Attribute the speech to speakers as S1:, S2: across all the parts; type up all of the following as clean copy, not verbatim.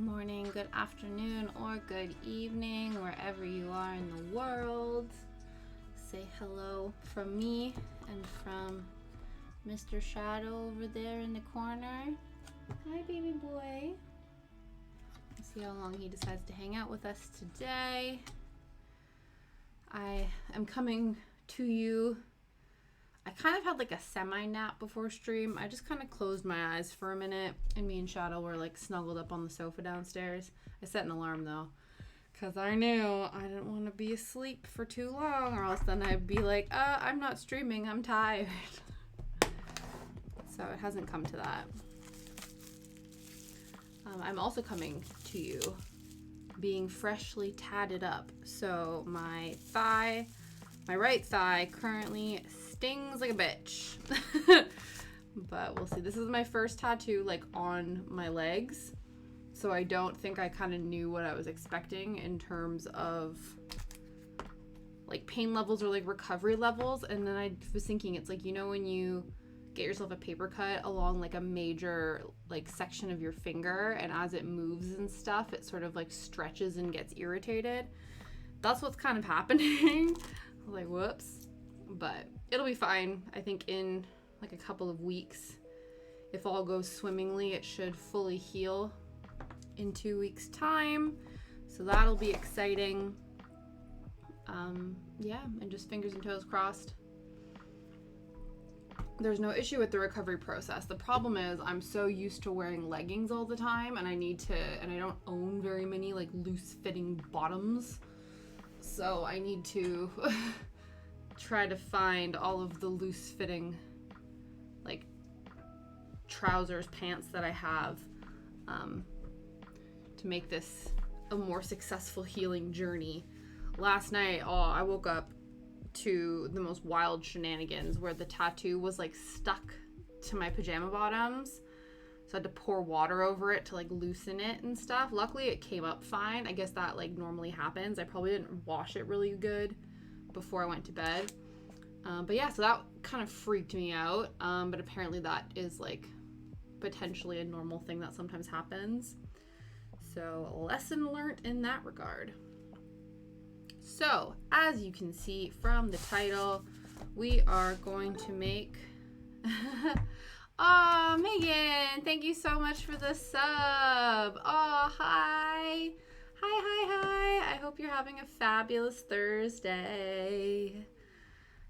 S1: morning, good afternoon, or good evening, wherever you are in the world. Say hello from me and from Mr. Shadow over there in the corner. Hi, baby boy. Let's see how long he decides to hang out with us today. I am coming to you. I kind of had like a semi-nap before stream. I just kind of closed my eyes for a minute, and me and Shadow were like snuggled up on the sofa downstairs. I set an alarm though, because I knew I didn't want to be asleep for too long, or else then I'd be like, I'm not streaming, I'm tired. So it hasn't come to that. I'm also coming to you being freshly tatted up. So my right thigh currently stings like a bitch. But we'll see. This is my first tattoo like on my legs. So I don't think I kind of knew what I was expecting in terms of like pain levels or like recovery levels. And then I was thinking, it's like, you know, when you get yourself a paper cut along like a major like section of your finger, and as it moves and stuff, it sort of like stretches and gets irritated. That's what's kind of happening. I was like, whoops. But it'll be fine. I think in like a couple of weeks, if all goes swimmingly, it should fully heal in 2 weeks time. So that'll be exciting. Yeah, and just fingers and toes crossed. There's no issue with the recovery process. The problem is I'm so used to wearing leggings all the time, and I don't own very many like loose fitting bottoms. So I need to try to find all of the loose fitting like trousers, pants that I have to make this a more successful healing journey. Last night, I woke up to the most wild shenanigans where the tattoo was like stuck to my pajama bottoms. So I had to pour water over it to like loosen it and stuff. Luckily it came up fine. I guess that like normally happens. I probably didn't wash it really good before I went to bed. But yeah, so that kind of freaked me out. But apparently that is like potentially a normal thing that sometimes happens. So lesson learned in that regard. So, as you can see from the title, we are going to make... Oh, Megan, thank you so much for the sub. Oh, hi. Hi. I hope you're having a fabulous Thursday.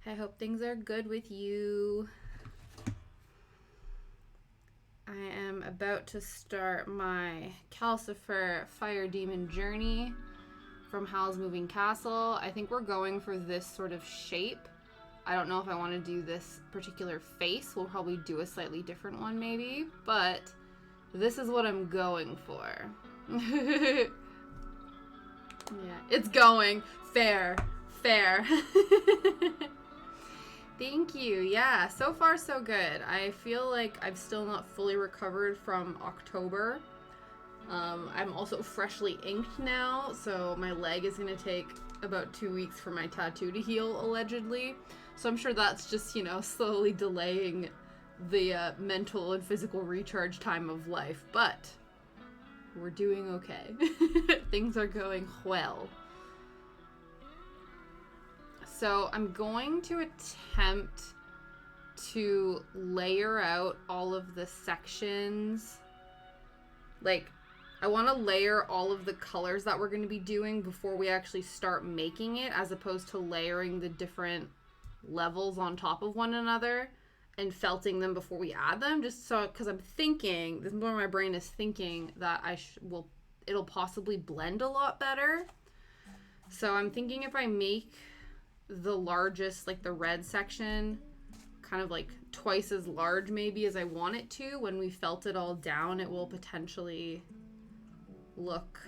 S1: I hope things are good with you. I am about to start my Calcifer Fire Demon journey from Howl's Moving Castle. I think we're going for this sort of shape. I don't know if I want to do this particular face. We'll probably do a slightly different one maybe, but this is what I'm going for. Yeah, it's going. Fair. Thank you. Yeah, so far so good. I feel like I've still not fully recovered from October. I'm also freshly inked now, so my leg is going to take about 2 weeks for my tattoo to heal, allegedly. So I'm sure that's just, slowly delaying the mental and physical recharge time of life. But we're doing okay. Things are going well. So I'm going to attempt to layer out all of the sections. Like, I want to layer all of the colors that we're going to be doing before we actually start making it, as opposed to layering the different levels on top of one another and felting them before we add them. Just so, because I'm thinking, this is where my brain is thinking that it'll possibly blend a lot better. So I'm thinking if I make the largest, like the red section, kind of like twice as large maybe as I want it to, when we felt it all down, it will potentially look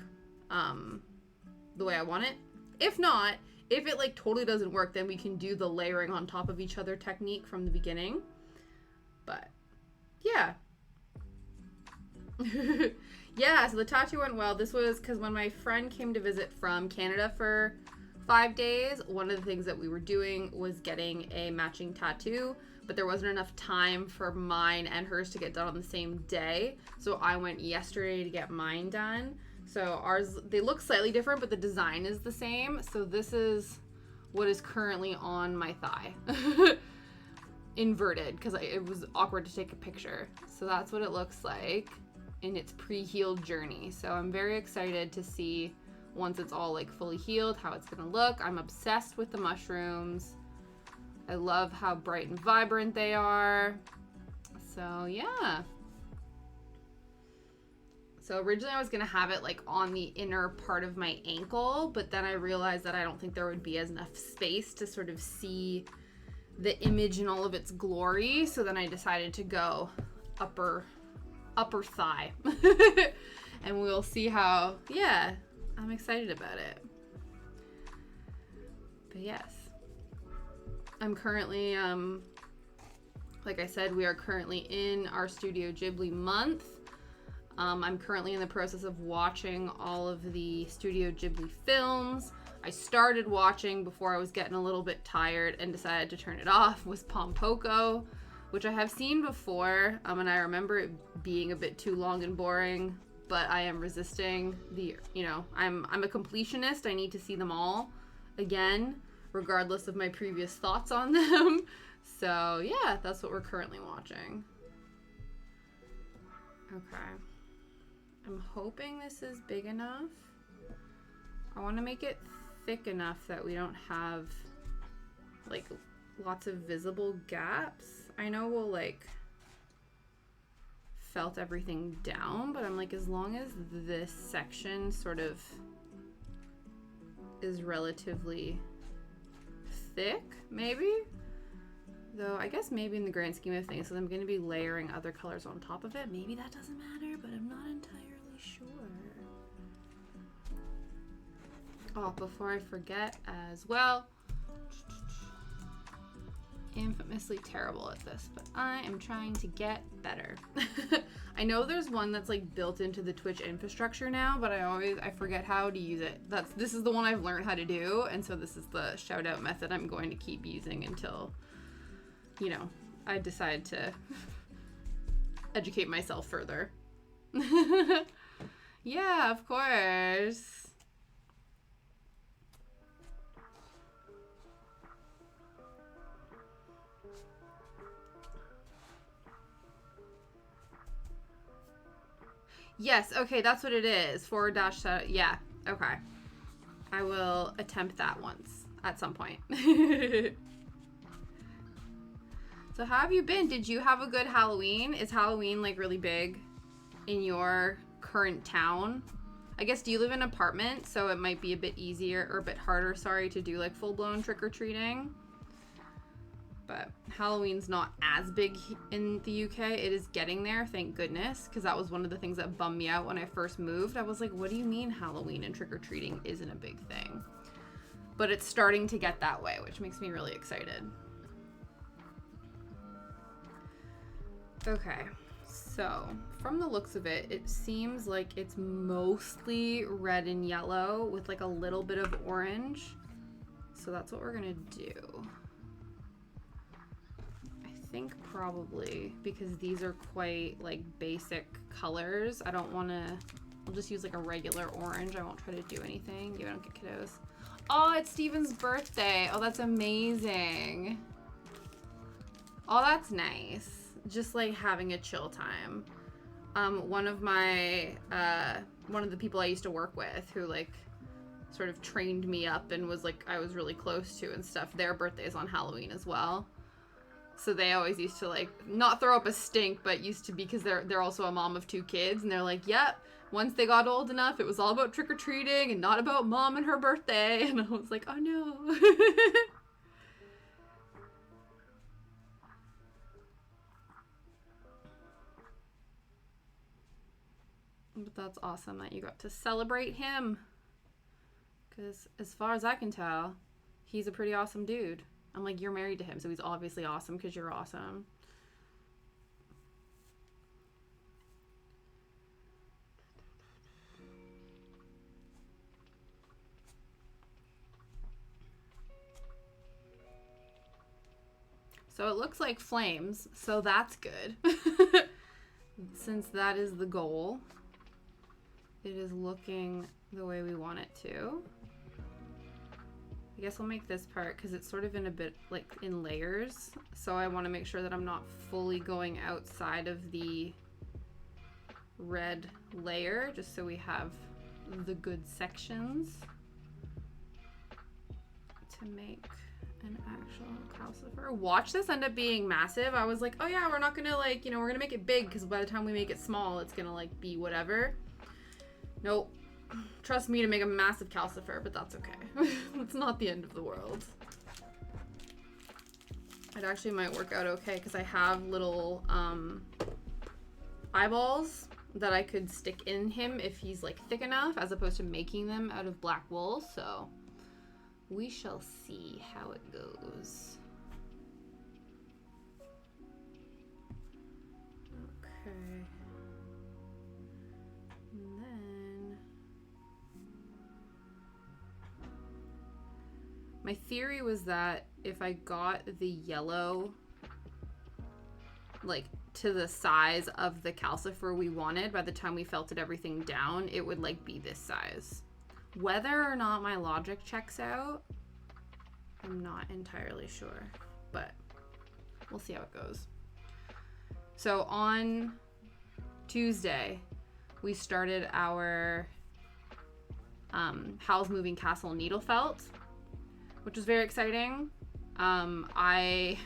S1: the way I want it. If not, if it like totally doesn't work, then we can do the layering on top of each other technique from the beginning. But yeah. Yeah, so the tattoo went well. This was because when my friend came to visit from Canada for 5 days, one of the things that we were doing was getting a matching tattoo. But but there wasn't enough time for mine and hers to get done on the same day. So I went yesterday to get mine done. So ours, they look slightly different, but the design is the same. So this is what is currently on my thigh. Inverted, because it was awkward to take a picture. So that's what it looks like in its pre-healed journey. So I'm very excited to see once it's all like fully healed how it's gonna look. I'm obsessed with the mushrooms. I love how bright and vibrant they are. So yeah. So originally I was gonna have it like on the inner part of my ankle, but then I realized that I don't think there would be enough space to sort of see the image in all of its glory. So then I decided to go upper thigh. And we'll see how, yeah, I'm excited about it. But yes, I'm currently, like I said, we are currently in our Studio Ghibli month. I'm currently in the process of watching all of the Studio Ghibli films. I started watching before I was getting a little bit tired and decided to turn it off, was Pompoko, which I have seen before, and I remember it being a bit too long and boring, but I am resisting the, you know, I'm a completionist. I need to see them all again, regardless of my previous thoughts on them. So yeah, that's what we're currently watching. Okay. I'm hoping this is big enough. I want to make it thick enough that we don't have like lots of visible gaps. I know we'll like felt everything down, but I'm like, as long as this section sort of is relatively thick, maybe? Though I guess maybe in the grand scheme of things, so I'm going to be layering other colors on top of it. Maybe that doesn't matter, but I'm not entirely sure. Oh, before I forget as well, infamously terrible at this, but I am trying to get better. I know there's one that's like built into the Twitch infrastructure now, but I forget how to use it. This is the one I've learned how to do, and so this is the shout out method I'm going to keep using until, you know, I decide to educate myself further. Yeah, of course. Yes, okay, that's what it is. / yeah, okay. I will attempt that once at some point. So how have you been? Did you have a good Halloween? Is Halloween like really big in your current town? I guess, do you live in an apartment, so it might be a bit easier or a bit harder, sorry, to do like full-blown trick-or-treating? But Halloween's not as big in the UK. It is getting there, thank goodness, because that was one of the things that bummed me out when I first moved. I was like, what do you mean Halloween and trick-or-treating isn't a big thing? But it's starting to get that way, which makes me really excited. Okay, so from the looks of it, it seems like it's mostly red and yellow with like a little bit of orange. So that's what we're gonna do. I think probably because these are quite like basic colors, I don't wanna, I'll just use like a regular orange. I won't try to do anything. You don't get kiddos. Oh, it's Steven's birthday. Oh, that's amazing. Oh, that's nice. Just like having a chill time. One of the people I used to work with who like sort of trained me up and was like I was really close to and stuff, their birthday is on Halloween as well. So they always used to like not throw up a stink, but used to, because they're also a mom of 2 kids, and they're like, yep, once they got old enough, it was all about trick-or-treating and not about mom and her birthday. And I was like, oh no. But that's awesome that you got to celebrate him. Because as far as I can tell, he's a pretty awesome dude. I'm like, you're married to him, so he's obviously awesome because you're awesome. So it looks like flames, so that's good. Since that is the goal, it is looking the way we want it to. I guess I'll make this part because it's sort of in a bit like in layers. So I want to make sure that I'm not fully going outside of the red layer, just so we have the good sections to make an actual calcifer. Watch this end up being massive. I was like, oh yeah, we're not gonna like, you know, we're gonna make it big because by the time we make it small, it's gonna like be whatever. Nope. Trust me to make a massive calcifer, but that's okay. It's not the end of the world. It actually might work out okay because I have little eyeballs that I could stick in him if he's like thick enough, as opposed to making them out of black wool. So we shall see how it goes. Okay. And then my theory was that if I got the yellow like to the size of the calcifer we wanted, by the time we felted everything down, it would like be this size. Whether or not my logic checks out, I'm not entirely sure, but we'll see how it goes. So on Tuesday, we started our Howl's Moving Castle needle felt, which was very exciting. I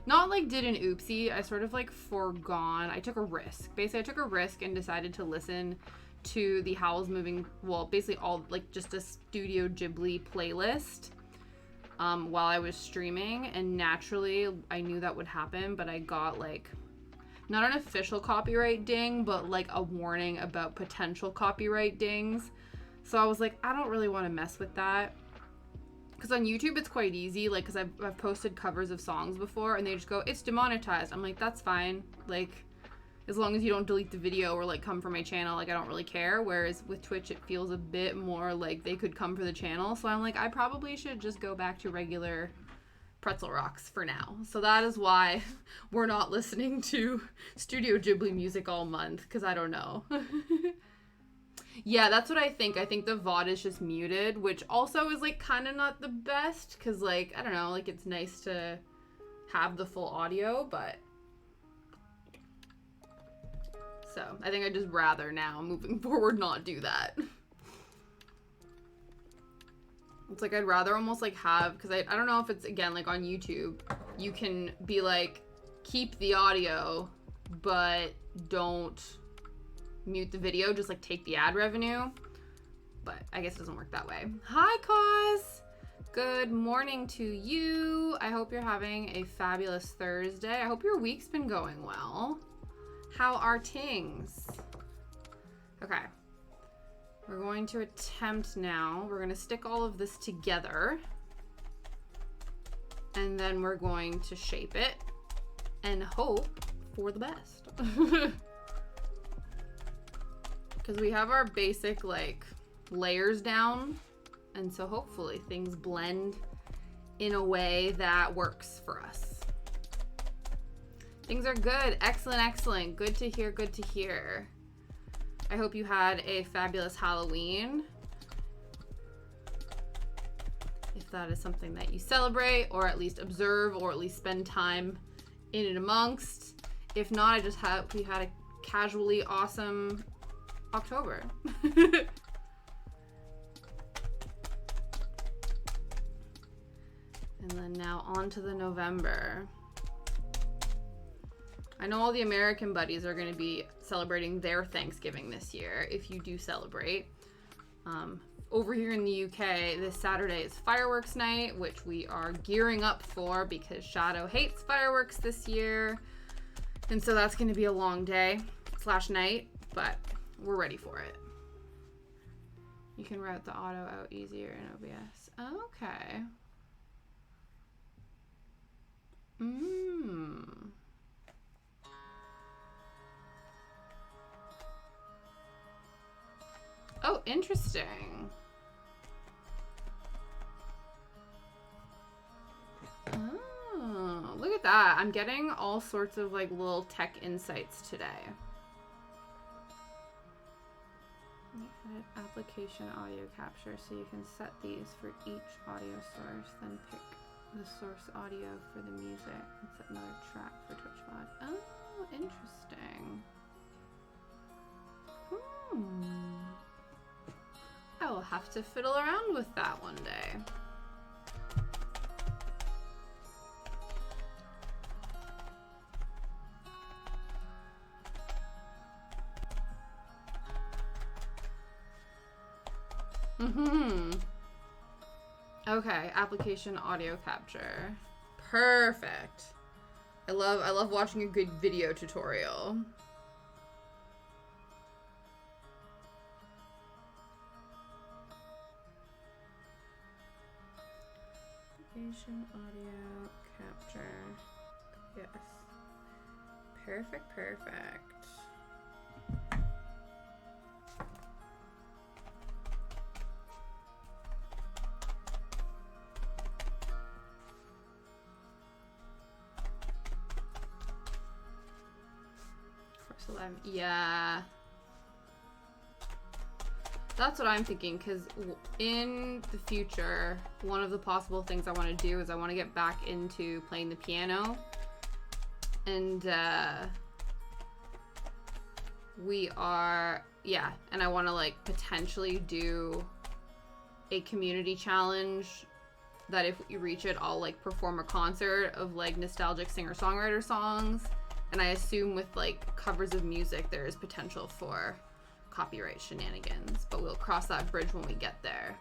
S1: not like did an oopsie. I sort of like forgone. I took a risk. Basically, I took a risk and decided to listen to the Howl's Moving, well, basically all like just a Studio Ghibli playlist while I was streaming, and naturally I knew that would happen, but I got like not an official copyright ding, but like a warning about potential copyright dings. So I was like, I don't really want to mess with that. Because on YouTube it's quite easy, like, because I've posted covers of songs before and they just go, it's demonetized. I'm like, that's fine. Like, as long as you don't delete the video or like come for my channel, like I don't really care. Whereas with Twitch it feels a bit more like they could come for the channel. So I'm like, I probably should just go back to regular pretzel rocks for now. So that is why we're not listening to Studio Ghibli music all month, because I don't know. Yeah, that's what I think. I think the VOD is just muted, which also is like kind of not the best, because like, I don't know, like it's nice to have the full audio, but so I think I'd just rather now moving forward not do that. It's like I'd rather almost like have, because I don't know if it's, again, like on YouTube, you can be like, keep the audio, but don't mute the video, just like take the ad revenue. But I guess it doesn't work that way. Hi, Cause! Good morning to you. I hope you're having a fabulous Thursday. I hope your week's been going well. How are tings? Okay. We're going to attempt now. We're going to stick all of this together. And then we're going to shape it and hope for the best. Because we have our basic like layers down. And so hopefully things blend in a way that works for us. Things are good. Excellent, excellent. Good to hear, good to hear. I hope you had a fabulous Halloween. If that is something that you celebrate, or at least observe, or at least spend time in and amongst. If not, I just hope you had a casually awesome October. And then now on to the November. I know all the American buddies are going to be celebrating their Thanksgiving this year, if you do celebrate. Over here in the UK, this Saturday is fireworks night, which we are gearing up for because Shadow hates fireworks this year. And so that's going to be a long day / night, but we're ready for it. You can route the auto out easier in OBS. Okay. Oh, interesting. Oh, look Yeah, I'm getting all sorts of like little tech insights today. Edit application audio capture, so you can set these for each audio source, then pick the source audio for the music and set another track for Twitch VOD. Oh, interesting. I will have to fiddle around with that one day. Okay, application audio capture. Perfect. I love watching a good video tutorial. Application audio capture. Yes. Perfect, perfect. Yeah, that's what I'm thinking, because in the future, one of the possible things I want to do is I want to get back into playing the piano, and and I want to like potentially do a community challenge that if we reach it, I'll like perform a concert of like nostalgic singer-songwriter songs. And I assume with like covers of music, there is potential for copyright shenanigans, but we'll cross that bridge when we get there.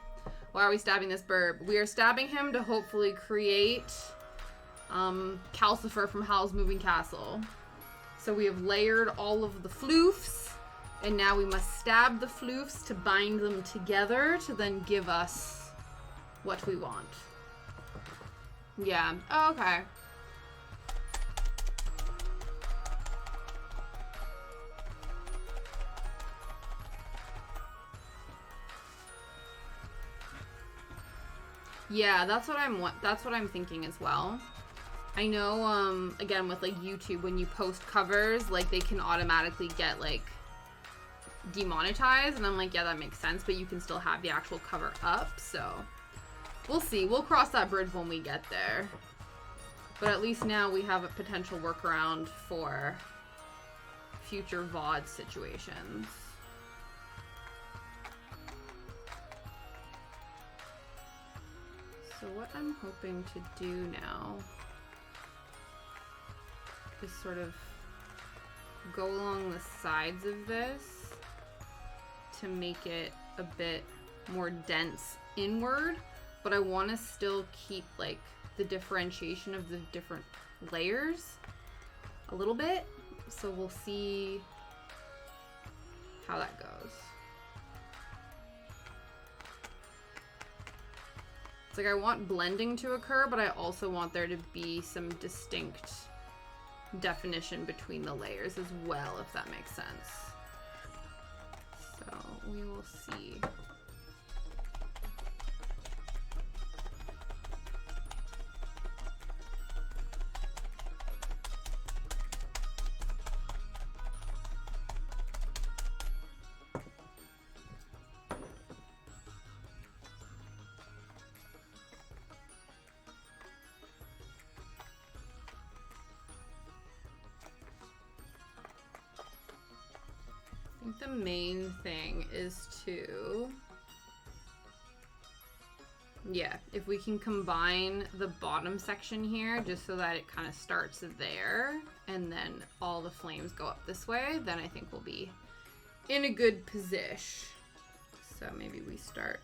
S1: Why are we stabbing this burb? We are stabbing him to hopefully create Calcifer from Howl's Moving Castle. So we have layered all of the floofs, and now we must stab the floofs to bind them together to then give us what we want. Yeah, oh, okay. Yeah, that's what I'm thinking as well. I know, again, with like YouTube, when you post covers, like they can automatically get like demonetized, and I'm like, yeah, that makes sense, but you can still have the actual cover up, so we'll see. We'll cross that bridge when we get there. But at least now we have a potential workaround for future VOD situations. So what I'm hoping to do now is sort of go along the sides of this to make it a bit more dense inward, but I want to still keep like the differentiation of the different layers a little bit, so we'll see how that goes. It's like I want blending to occur, but I also want there to be some distinct definition between the layers as well, if that makes sense. So we will see. I think the main thing is to, if we can combine the bottom section here just so that it kind of starts there and then all the flames go up this way, then I think we'll be in a good position. So maybe we start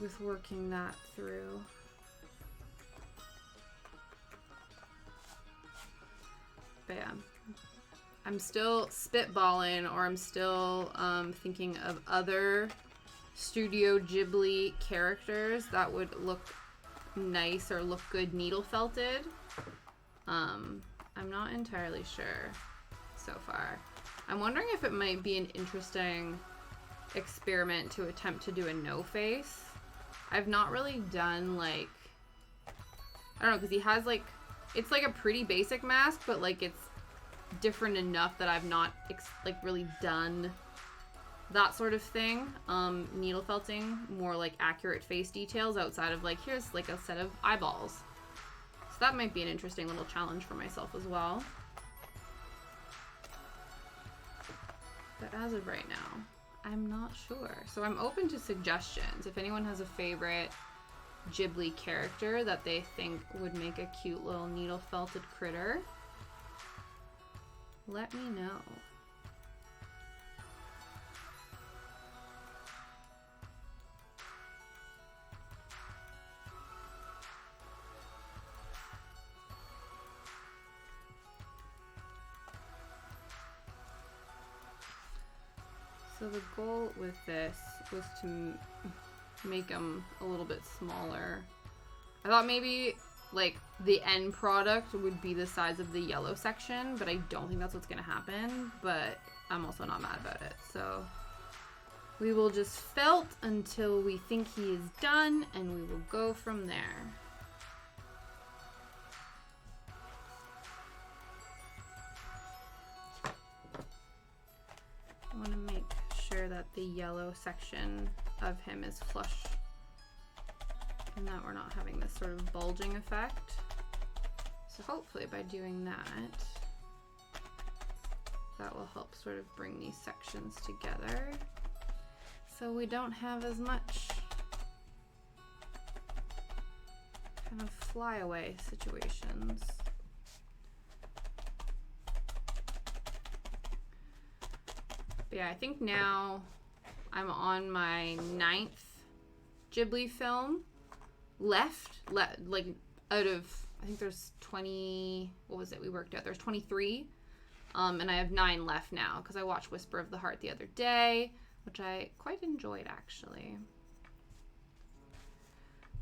S1: with working that through. But yeah. I'm still spitballing, or I'm still thinking of other Studio Ghibli characters that would look nice or look good needle felted. I'm not entirely sure so far. I'm wondering if it might be an interesting experiment to attempt to do a no face. I've not really done like I don't know, because he has like, it's like a pretty basic mask, but like it's different enough that I've not like really done that sort of thing. Needle felting, more like accurate face details outside of like, here's like a set of eyeballs. So that might be an interesting little challenge for myself as well. But as of right now, I'm not sure. So I'm open to suggestions. If anyone has a favorite Ghibli character that they think would make a cute little needle felted critter, let me know. So the goal with this was to make them a little bit smaller. I thought maybe like the end product would be the size of the yellow section, but I don't think that's what's gonna happen, but I'm also not mad about it. So we will just felt until we think he is done, and we will go from there. I want to make sure that the yellow section of him is flush and that we're not having this sort of bulging effect. So hopefully by doing that, that will help sort of bring these sections together so we don't have as much kind of flyaway situations. But yeah, I think now I'm on my 9th Ghibli film left, like out of, I think there's 20, what was it we worked out? There's 23, and I have 9 left now because I watched Whisper of the Heart the other day, which I quite enjoyed actually.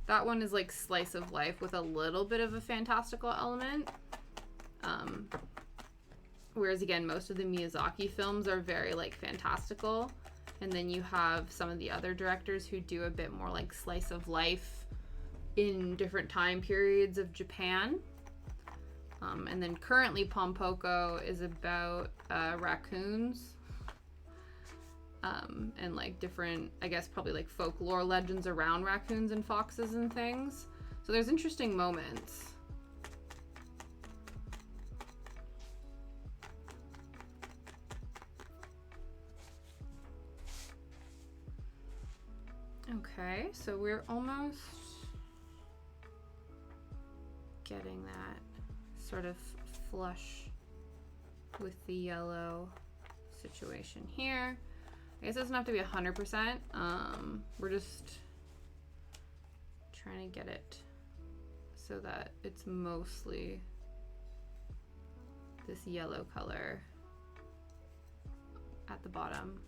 S1: That one is like slice of life with a little bit of a fantastical element. Whereas again, most of the Miyazaki films are very like fantastical. And then you have some of the other directors who do a bit more like slice of life in different time periods of Japan. And then currently Pompoko is about raccoons. And like different, I guess probably like folklore legends around raccoons and foxes and things. So there's interesting moments. Okay, so we're almost getting that sort of flush with the yellow situation here. I guess it doesn't have to be 100%. We're just trying to get it so that it's mostly this yellow color at the bottom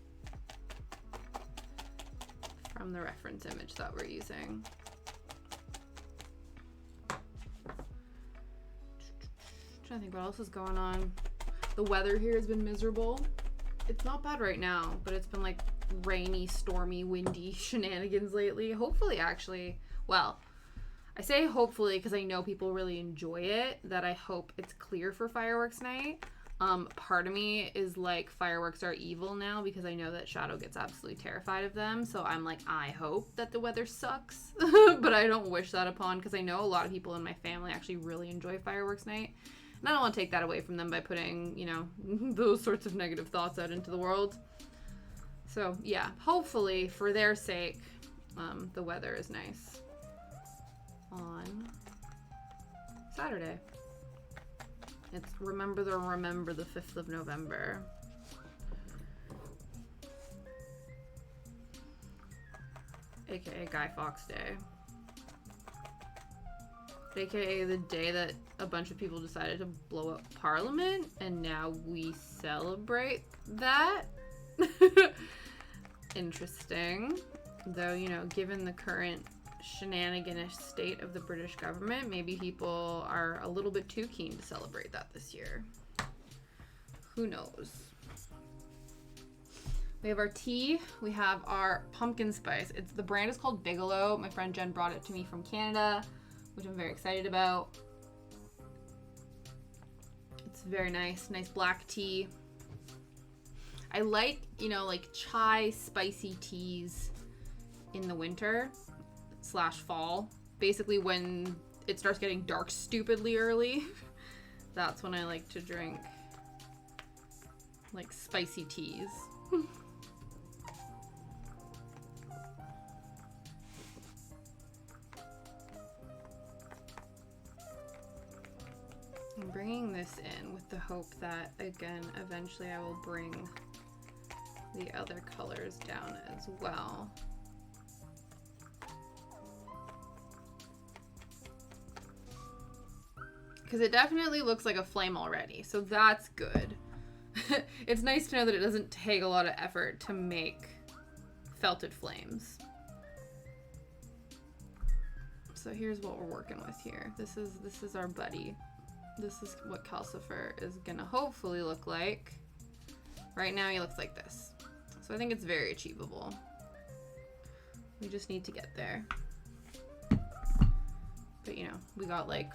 S1: from the reference image that we're using. Trying to think what else is going on. The weather here has been miserable. It's not bad right now, but it's been like rainy, stormy, windy shenanigans lately. Hopefully, actually, well, I say hopefully because I know people really enjoy it, that I hope it's clear for fireworks night. Part of me is like, fireworks are evil now because I know that Shadow gets absolutely terrified of them. So I'm like, I hope that the weather sucks, but I don't wish that upon because I know a lot of people in my family actually really enjoy fireworks night. And I don't want to take that away from them by putting, you know, those sorts of negative thoughts out into the world. So yeah, hopefully for their sake, the weather is nice on Saturday. It's remember the 5th of November. AKA Guy Fawkes Day. AKA the day that a bunch of people decided to blow up Parliament, and now we celebrate that. Interesting. Though, you know, given the current shenaniganish state of the British government, maybe people are a little bit too keen to celebrate that this year. Who knows? We have our tea. We have our pumpkin spice. The brand is called Bigelow. My friend Jen brought it to me from Canada. which I'm very excited about. It's very nice. Nice black tea. I like, you know, like chai spicy teas in the winter / fall. Basically when it starts getting dark stupidly early. That's when I like to drink like spicy teas. I'm bringing this in with the hope that, again, eventually I will bring the other colors down as well. Because it definitely looks like a flame already, so that's good. It's nice to know that it doesn't take a lot of effort to make felted flames. So here's what we're working with here. This is our buddy. This is what Calcifer is gonna hopefully look like. Right now he looks like this. So I think it's very achievable. We just need to get there. But you know, we got like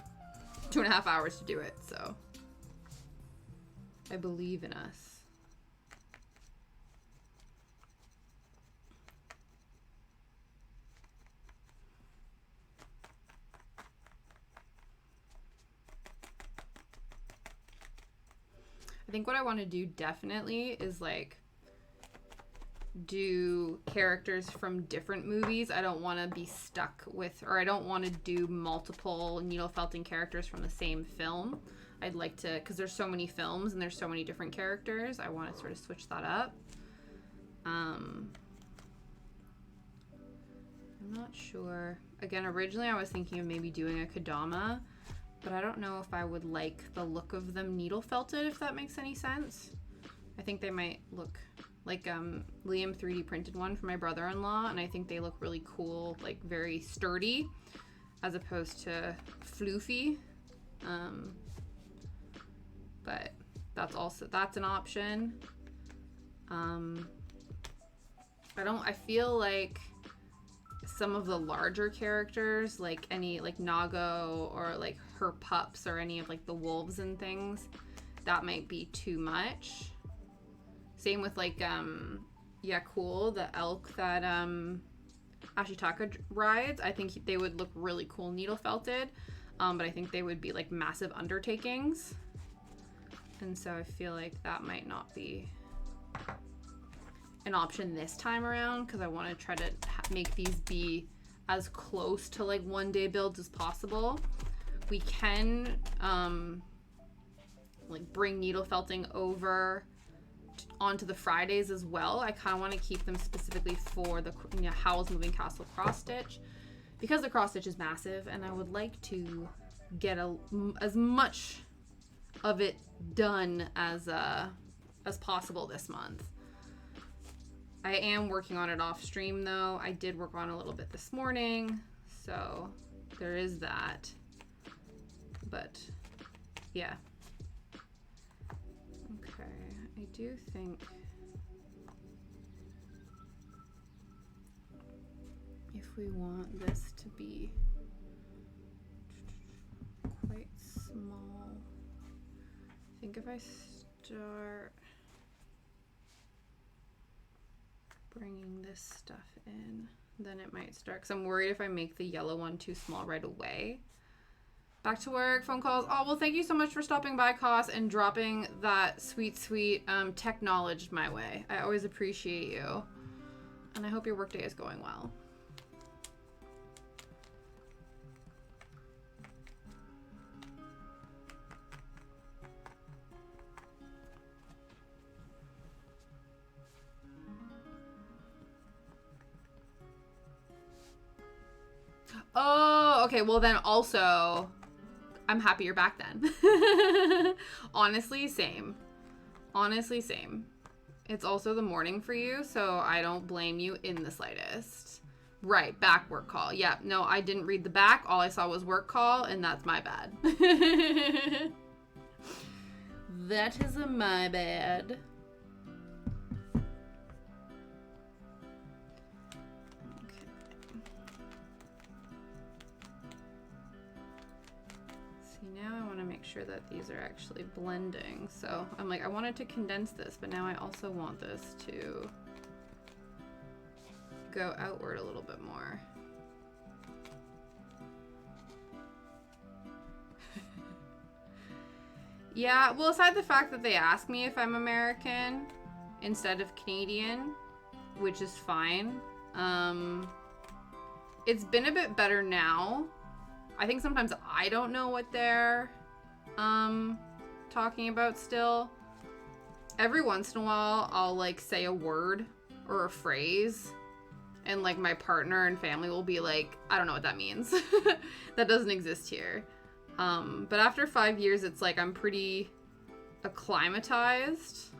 S1: 2.5 hours to do it, so I believe in us. I think what I want to do definitely is like do characters from different movies. I don't want to be stuck with, or I don't want to do multiple needle felting characters from the same film. I'd like to, because there's so many films and there's so many different characters, I want to sort of switch that up. I'm not sure. Again, originally I was thinking of maybe doing a Kodama, but I don't know if I would like the look of them needle felted, if that makes any sense. I think they might look like Liam 3D printed one for my brother-in-law, and I think they look really cool, like very sturdy, as opposed to floofy. But that's an option. I feel like some of the larger characters, like Nago or like her pups or any of like the wolves and things, that might be too much. Same with like Yakul, the elk that Ashitaka rides. I think they would look really cool needle felted, but I think they would be like massive undertakings. And so I feel like that might not be an option this time around, because I want to try to make these be as close to like one-day builds as possible. We can like bring needle felting over onto the Fridays as well. I kind of want to keep them specifically for the Howl's Moving Castle cross stitch, because the cross stitch is massive, and I would like to get as much of it done as possible this month. I am working on it off stream though. I did work on it a little bit this morning, so there is that. But yeah. Okay, I do think if we want this to be quite small, I think if I start bringing this stuff in, then it might start, because I'm worried if I make the yellow one too small right away. Back to work, phone calls. Oh, well, thank you so much for stopping by, Cos, and dropping that sweet tech knowledge my way. I always appreciate you, and I hope your workday is going well. Oh, okay. Well, then also, I'm happy you're back then. Honestly, same. Honestly, same. It's also the morning for you, so I don't blame you in the slightest. Right, back work call. Yeah, no, I didn't read the back. All I saw was work call, and that's my bad. That is my bad. sure that these are actually blending. So I'm like, I wanted to condense this, but now I also want this to go outward a little bit more. Yeah, well, aside the fact that they ask me if I'm American instead of Canadian, which is fine. It's been a bit better now. I think sometimes I don't know what they're talking about still. Every once in a while, I'll like say a word or a phrase, and like my partner and family will be like, I don't know what that means. That doesn't exist here. But after 5 years, it's like I'm pretty acclimatized.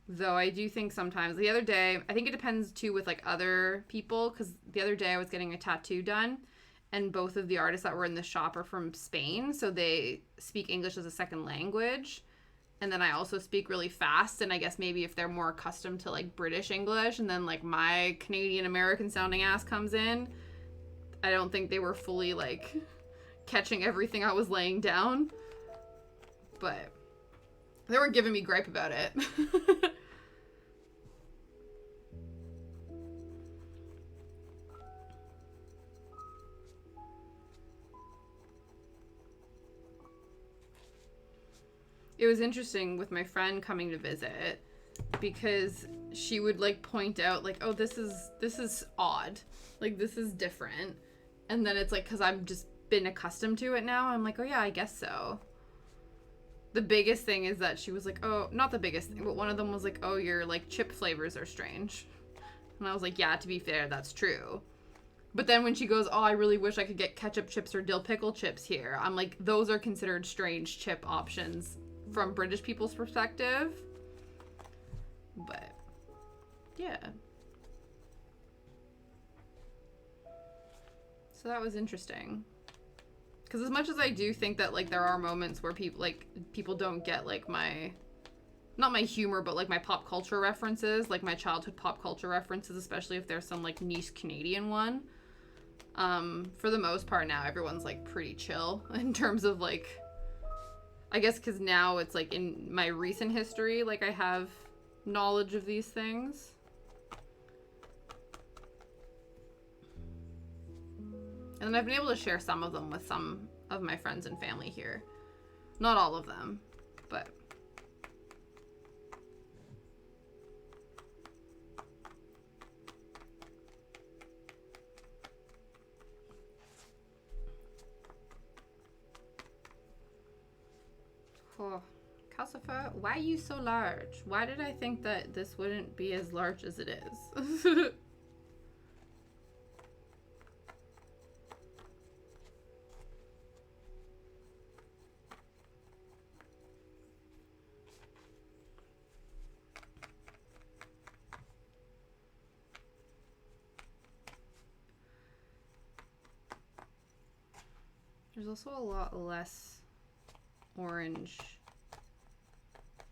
S1: Though I do think sometimes, the other day, I think it depends too with like other people, because the other day I was getting a tattoo done, and both of the artists that were in the shop are from Spain, so they speak English as a second language. And then I also speak really fast, and I guess maybe if they're more accustomed to like British English, and then like my Canadian American sounding ass comes in, I don't think they were fully like catching everything I was laying down. But they weren't giving me gripe about it. It was interesting with my friend coming to visit, because she would like point out like, oh, this is odd, like this is different, and then it's like, because I've just been accustomed to it now, I'm like, oh yeah, I guess so. The biggest thing is that she was like, oh, not the biggest thing, but one of them was like, oh, your like chip flavors are strange. And I was like, yeah, to be fair, that's true. But then when she goes, oh, I really wish I could get ketchup chips or dill pickle chips here, I'm like, those are considered strange chip options from British people's perspective. But yeah, so that was interesting, because as much as I do think that like there are moments where people don't get like not my humor, but like my pop culture references, like my childhood pop culture references, especially if there's some like niche Canadian one, for the most part now everyone's like pretty chill in terms of like, I guess because now it's like in my recent history, like I have knowledge of these things. And then I've been able to share some of them with some of my friends and family here. Not all of them, but... Oh, Calcifer, why are you so large? Why did I think that this wouldn't be as large as it is? There's also a lot less orange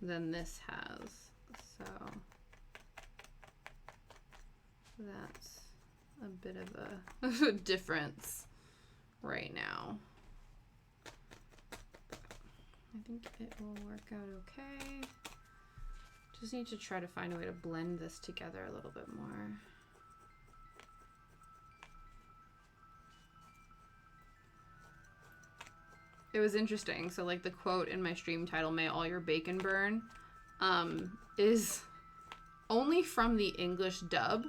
S1: than this has, so that's a bit of a difference right now. I think it will work out okay. Just need to try to find a way to blend this together a little bit more. It was interesting. So like the quote in my stream title, "May all your bacon burn," is only from the English dub.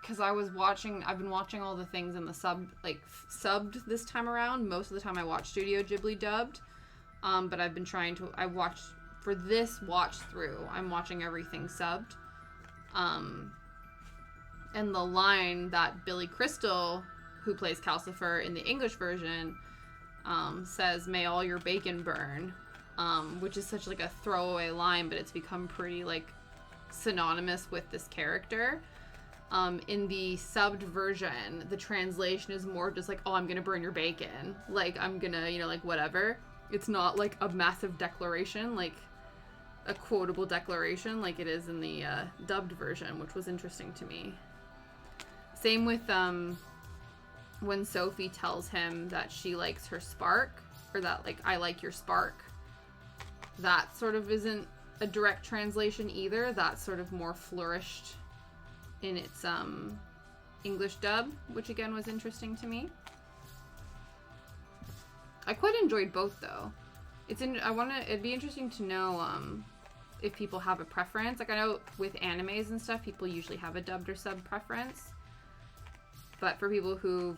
S1: Because I've been watching all the things in the subbed this time around. Most of the time I watch Studio Ghibli dubbed. But I've been for this watch through, I'm watching everything subbed. And the line that Billy Crystal, who plays Calcifer in the English version, says, "May all your bacon burn," which is such like a throwaway line, but it's become pretty like synonymous with this character. In the subbed version, the translation is more just like, "Oh, I'm gonna burn your bacon," like I'm gonna, like whatever. It's not like a massive declaration, like a quotable declaration like it is in the dubbed version, which was interesting to me. Same with when Sophie tells him that she likes her spark, or that, like, I like your spark, that sort of isn't a direct translation either. That's sort of more flourished in its English dub, which again was interesting to me. I quite enjoyed both though. It'd be interesting to know if people have a preference. Like, I know with animes and stuff, people usually have a dubbed or sub preference. But for people who've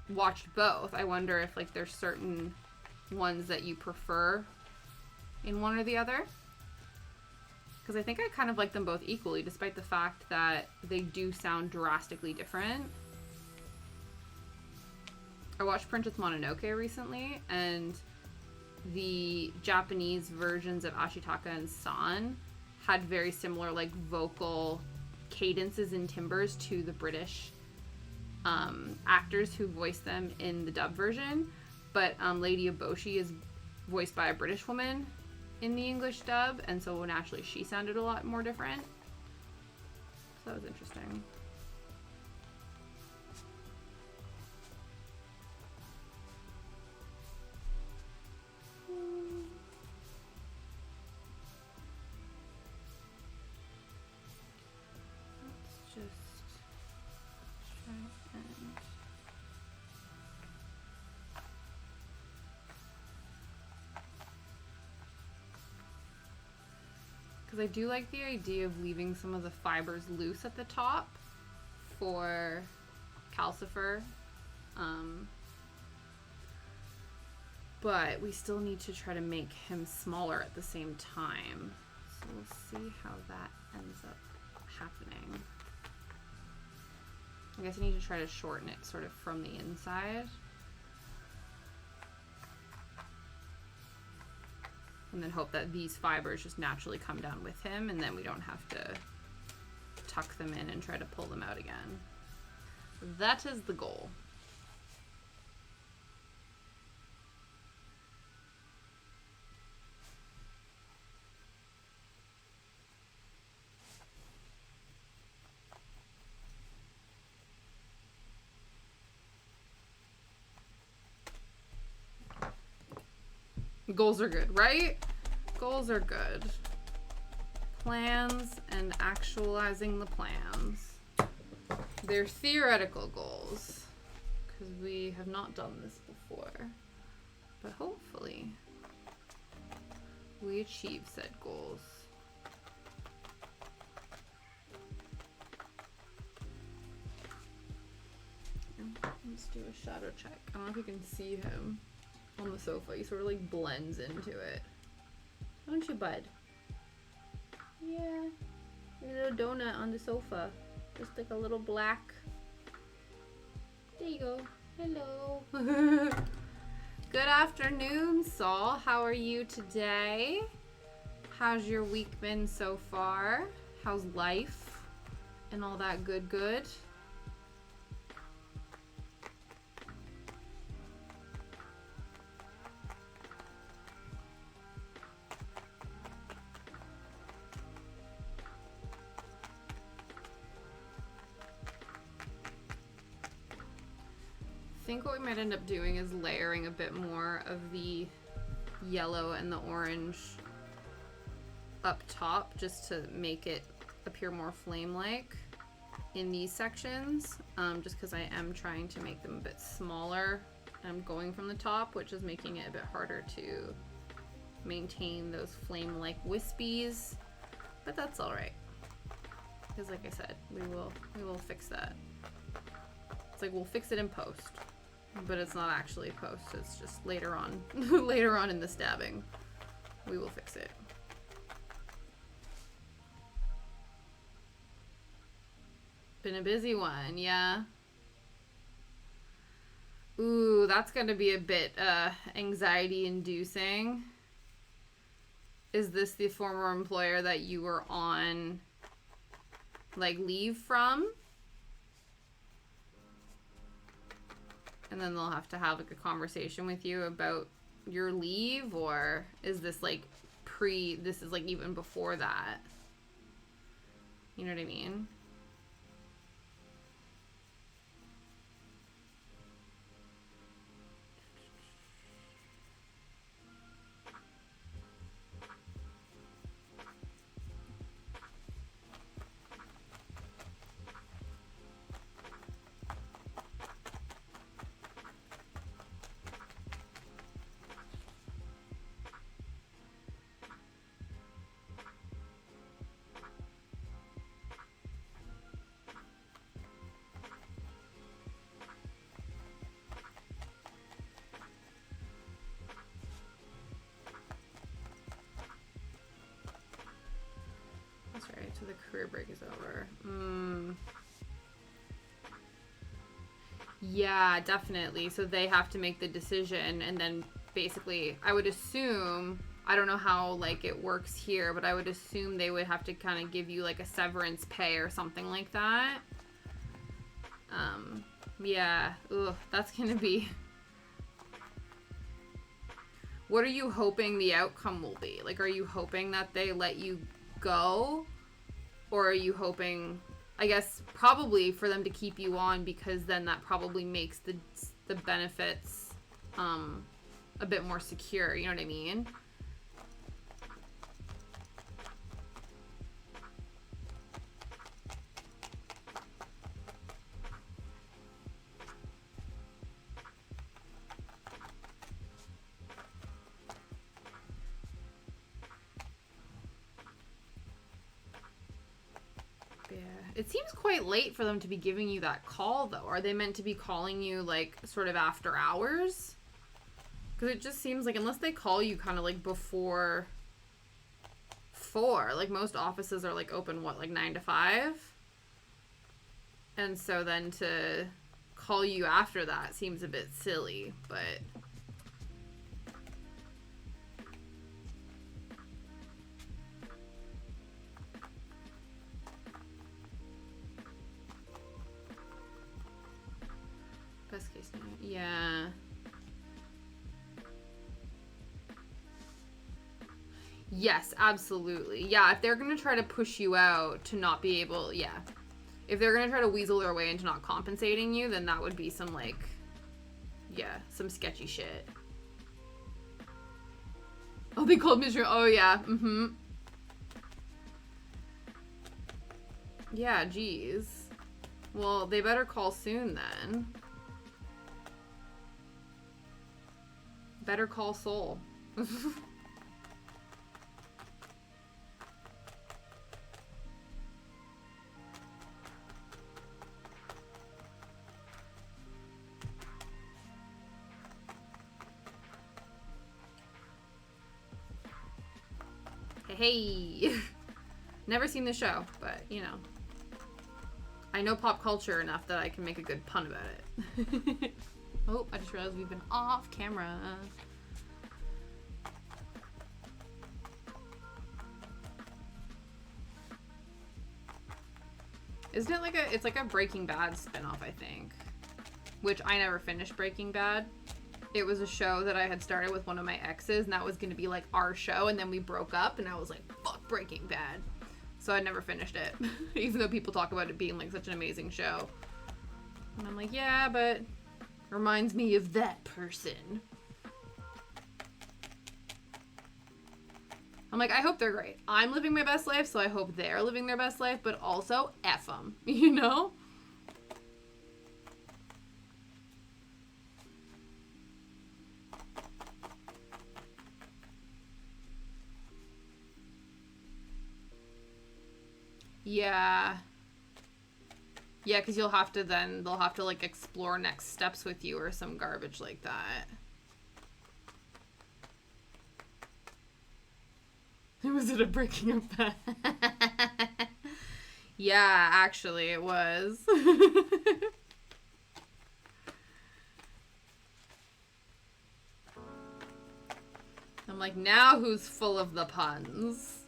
S1: watched both, I wonder if, like, there's certain ones that you prefer in one or the other. Because I think I kind of like them both equally, despite the fact that they do sound drastically different. I watched Princess Mononoke recently, and the Japanese versions of Ashitaka and San had very similar, like, vocal cadences and timbres to the British actors who voiced them in the dub version. But Lady Eboshi is voiced by a British woman in the English dub, and so naturally she sounded a lot more different. So that was interesting. Because I do like the idea of leaving some of the fibers loose at the top for Calcifer. But we still need to try to make him smaller at the same time. So we'll see how that ends up happening. I guess I need to try to shorten it sort of from the inside. And then hope that these fibers just naturally come down with him, and then we don't have to tuck them in and try to pull them out again. That is the goal. Goals are good, right? Goals are good. Plans and actualizing the plans. They're theoretical goals, because we have not done this before. But hopefully, we achieve said goals. Let's do a shadow check. I don't know if you can see him on the sofa. He sort of like blends into it. Don't you, bud? Yeah. A little donut on the sofa. Just like a little black. There you go. Hello. Good afternoon, Saul. How are you today? How's your week been so far? How's life? And all that good? I think what we might end up doing is layering a bit more of the yellow and the orange up top, just to make it appear more flame-like in these sections, just because I am trying to make them a bit smaller. I'm going from the top, which is making it a bit harder to maintain those flame-like wispies, but that's all right, because like I said, we will fix that. It's like we'll fix it in post. But it's not actually post, it's just later on. Later on in the stabbing, we will fix it. Been a busy one, yeah. Ooh, that's gonna be a bit anxiety inducing. Is this the former employer that you were on, like, leave from? And then they'll have to have like a conversation with you about your leave, or is this like this is like even before that? You know what I mean? career break is over. Yeah, definitely. So they have to make the decision, and then basically, I would assume, I don't know how like it works here, but I would assume they would have to kind of give you like a severance pay or something like that. Yeah. Ugh, that's gonna be. What are you hoping the outcome will be? Like, are you hoping that they let you go? Or are you hoping, I guess, probably for them to keep you on, because then that probably makes the benefits a bit more secure, you know what I mean? It seems quite late for them to be giving you that call, though. Are they meant to be calling you, like, sort of after hours? Because it just seems like, unless they call you kind of, like, before 4. Like, most offices are, like, open, what, like, 9 to 5? And so then to call you after that seems a bit silly, but... Best case scenario. Yeah. Yes, absolutely. Yeah, if they're going to try to push you out to not be able... Yeah. If they're going to try to weasel their way into not compensating you, then that would be some, like... Yeah, some sketchy shit. Oh, they called Mr. Oh, yeah. Mm-hmm. Yeah, geez. Well, they better call soon, then. Better call Soul. Hey. Never seen the show, but, you know. I know pop culture enough that I can make a good pun about it. Oh, I just realized we've been off camera. Isn't it like it's like a Breaking Bad spinoff, I think. Which I never finished Breaking Bad. It was a show that I had started with one of my exes, and that was going to be like our show, and then we broke up, and I was like, fuck Breaking Bad. So I never finished it, even though people talk about it being like such an amazing show. And I'm like, yeah, but it reminds me of that person. I'm like, I hope they're great. I'm living my best life, so I hope they're living their best life, but also F them, you know? Yeah. Yeah, because you'll have to then, they'll have to like explore next steps with you or some garbage like that. Was it a Breaking Up Bad? Yeah, actually it was. I'm like, now who's full of the puns?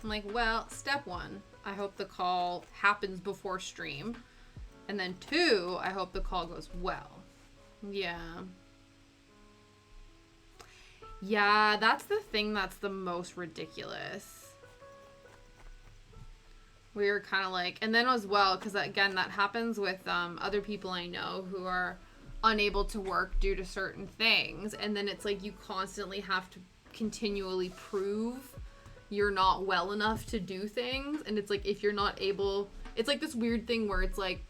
S1: I'm like, well, step 1, I hope the call happens before stream. And then 2, I hope the call goes well. Yeah. Yeah, that's the thing that's the most ridiculous. we were kind of like, and then as well, because again, that happens with other people I know who are unable to work due to certain things, and then it's like you constantly have to continually prove you're not well enough to do things, and it's like if you're not able, it's like this weird thing where it's like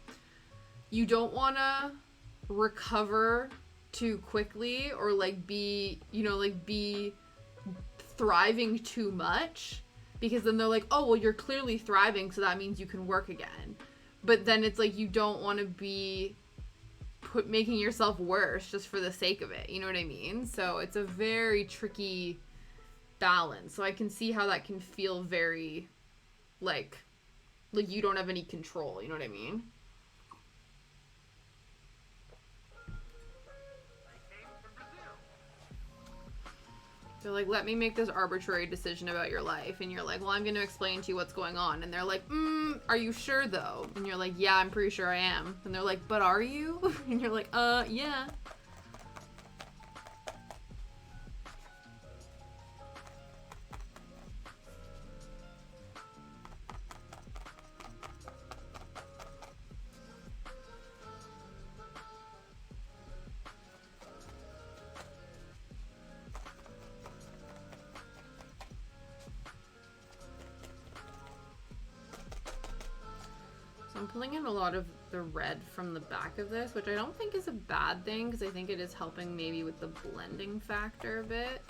S1: you don't want to recover too quickly or like be, you know, like be thriving too much, because then they're like, oh, well, you're clearly thriving, so that means you can work again. But then it's like you don't want to be making yourself worse just for the sake of it. You know what I mean? So it's a very tricky balance. So I can see how that can feel very like you don't have any control. You know what I mean? They're like, let me make this arbitrary decision about your life. And you're like, well, I'm going to explain to you what's going on. And they're like, are you sure though? And you're like, yeah, I'm pretty sure I am. And they're like, but are you? And you're like, yeah. I'm pulling in a lot of the red from the back of this, which I don't think is a bad thing, because I think it is helping maybe with the blending factor a bit.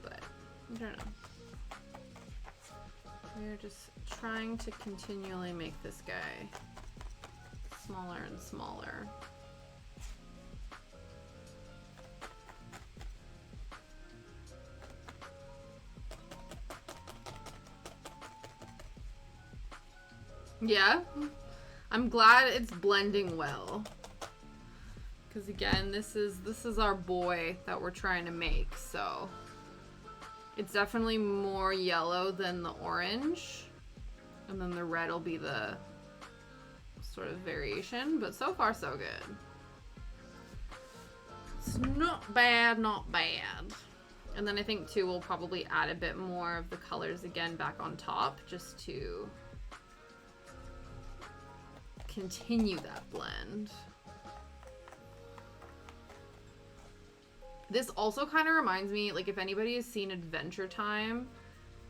S1: But, I don't know. We're just trying to continually make this guy smaller and smaller. Yeah, I'm glad it's blending well, because again, this is our boy that we're trying to make, so it's definitely more yellow than the orange, and then the red will be the sort of variation, but so far so good. It's not bad, not bad. And then I think too we'll probably add a bit more of the colors again back on top, just to continue that blend. This also kind of reminds me, like, if anybody has seen Adventure Time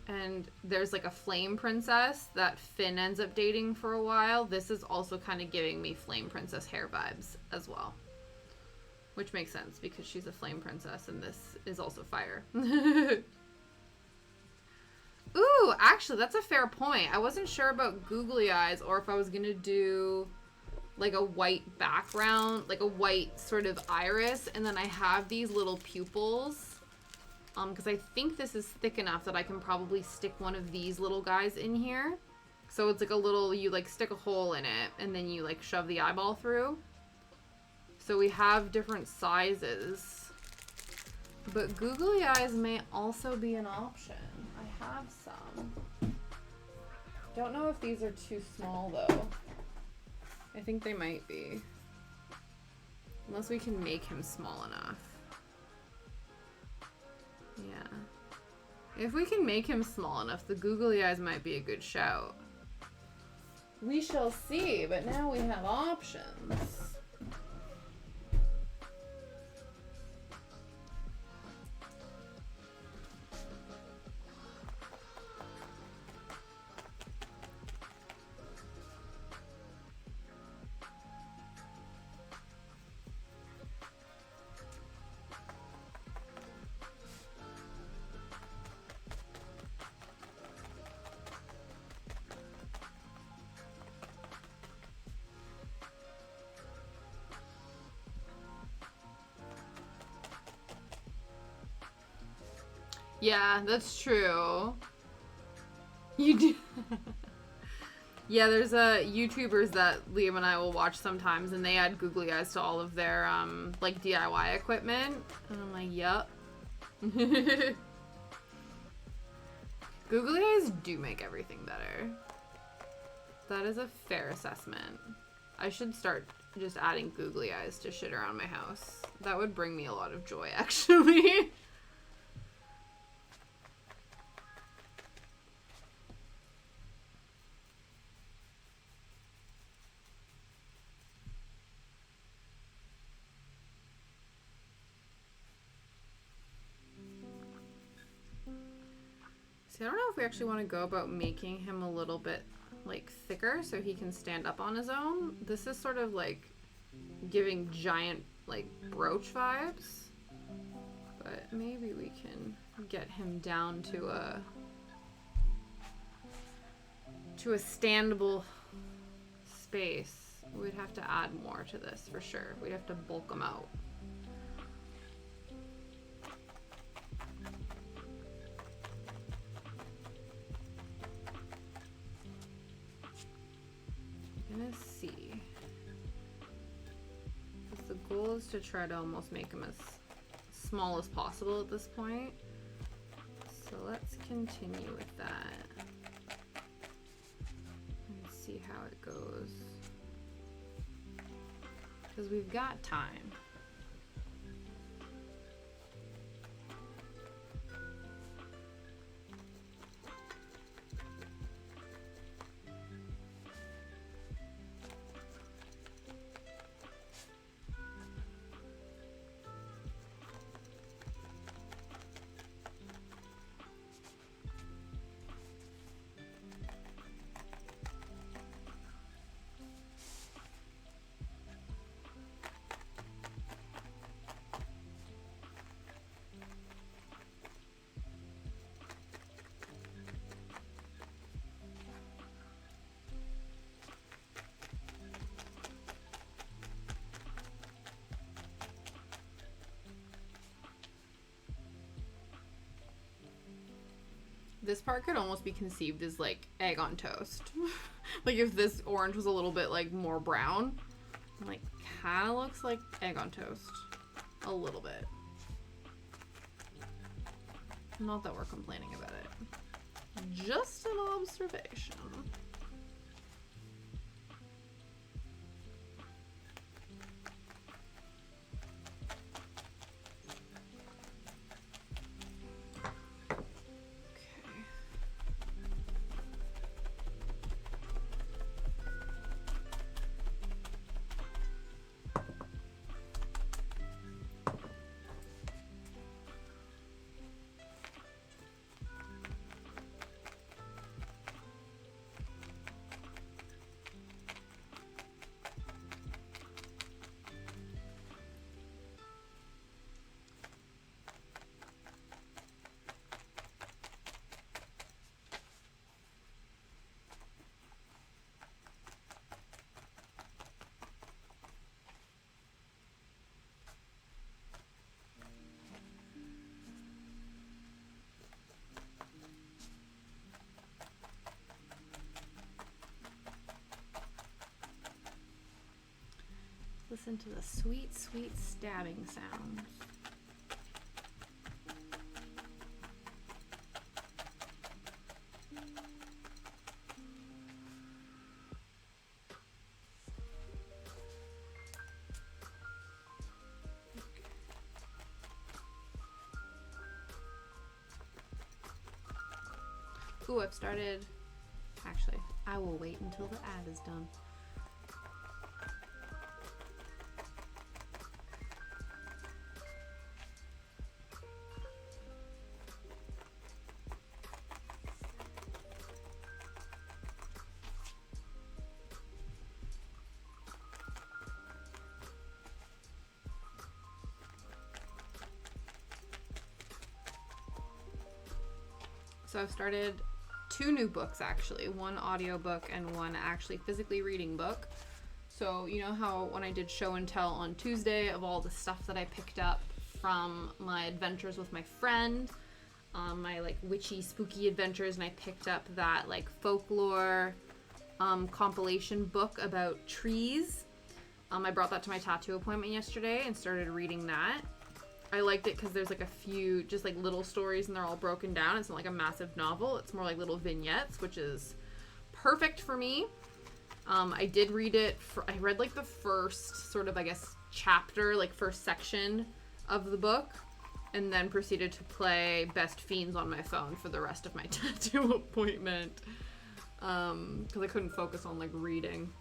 S1: and there's like a flame princess that Finn ends up dating for a while, this is also kind of giving me flame princess hair vibes as well, which makes sense because she's a flame princess and this is also fire. Ooh, actually, that's a fair point. I wasn't sure about googly eyes or if I was gonna do like a white background, like a white sort of iris, and then I have these little pupils. Because I think this is thick enough that I can probably stick one of these little guys in here. So it's like a little, you like stick a hole in it, and then you like shove the eyeball through. So we have different sizes. But googly eyes may also be an option. I have some. Don't know if these are too small though. I think they might be. Unless we can make him small enough. Yeah. If we can make him small enough, the googly eyes might be a good shout. We shall see, but now we have options. Yeah, that's true. You do. Yeah, there's YouTubers that Liam and I will watch sometimes, and they add googly eyes to all of their like DIY equipment, and I'm like, yup. Googly eyes do make everything better. That is a fair assessment. I should start just adding googly eyes to shit around my house. That would bring me a lot of joy, actually. See, I don't know if we actually want to go about making him a little bit like thicker so he can stand up on his own. This is sort of like giving giant like brooch vibes, but maybe we can get him down to a standable space. We'd have to add more to this for sure. We'd have to bulk him out. I'm gonna see. Because the goal is to try to almost make him as small as possible at this point. So let's continue with that. And see how it goes. Because we've got time. This part could almost be conceived as like egg on toast. Like if this orange was a little bit like more brown, like kind of looks like egg on toast. A little bit. Not that we're complaining about it. Just an observation. Listen to the sweet, sweet stabbing sounds. Ooh, I've started. Actually, I will wait until the ad is done. So I've started 2 new books actually, one audiobook and one actually physically reading book. So you know how when I did show and tell on Tuesday of all the stuff that I picked up from my adventures with my friend, my like witchy spooky adventures, and I picked up that like folklore compilation book about trees. I brought that to my tattoo appointment yesterday and started reading that. I liked it because there's like a few just like little stories and they're all broken down. It's not like a massive novel. It's more like little vignettes, which is perfect for me. I did read it. I read like the first sort of, I guess, chapter, like first section of the book, and then proceeded to play Best Fiends on my phone for the rest of my tattoo appointment because I couldn't focus on like reading.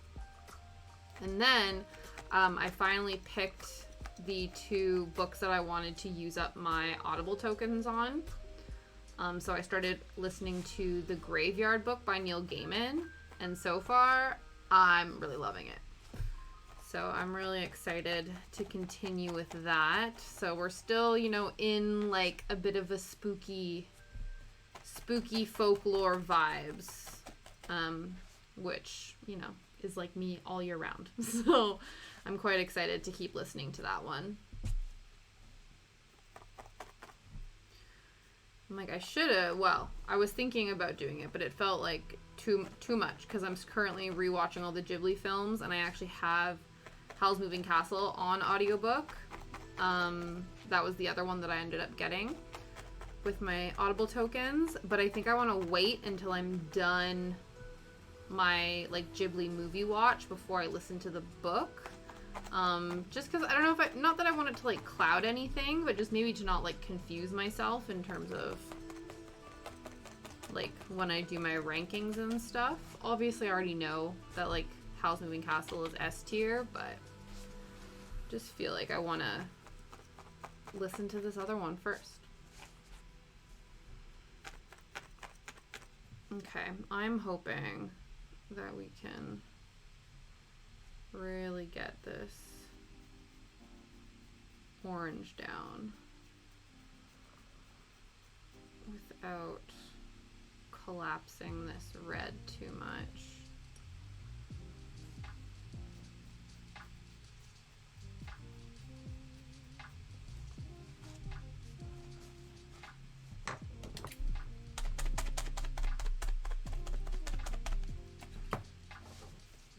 S1: And then I finally picked the 2 books that I wanted to use up my Audible tokens on. So I started listening to The Graveyard Book by Neil Gaiman, and so far I'm really loving it. So I'm really excited to continue with that. So we're still, you know, in like a bit of a spooky folklore vibes, which, you know, is like me all year round. So I'm quite excited to keep listening to that one. I'm like, I was thinking about doing it, but it felt like too much because I'm currently rewatching all the Ghibli films, and I actually have Howl's Moving Castle on audiobook. That was the other one that I ended up getting with my Audible tokens, but I think I want to wait until I'm done my like Ghibli movie watch before I listen to the book. Just because I don't know if not that I want it to like cloud anything, but just maybe to not like confuse myself in terms of like when I do my rankings and stuff. Obviously I already know that like Howl's Moving Castle is S tier, but just feel like I want to listen to this other one first. Okay, I'm hoping that we can really get this orange down without collapsing this red too much.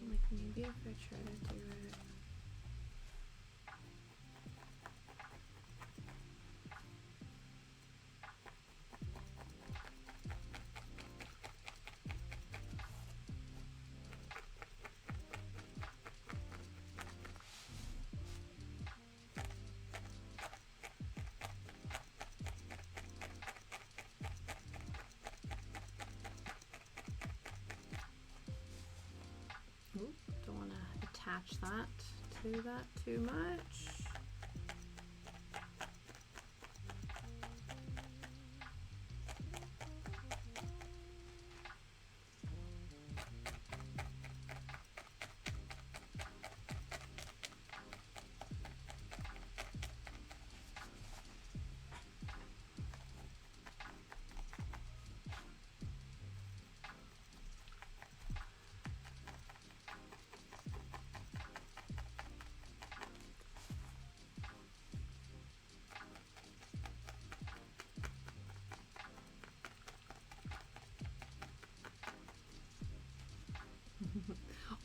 S1: Like maybe if I try to do it. Ooh, don't want to attach that to that too much.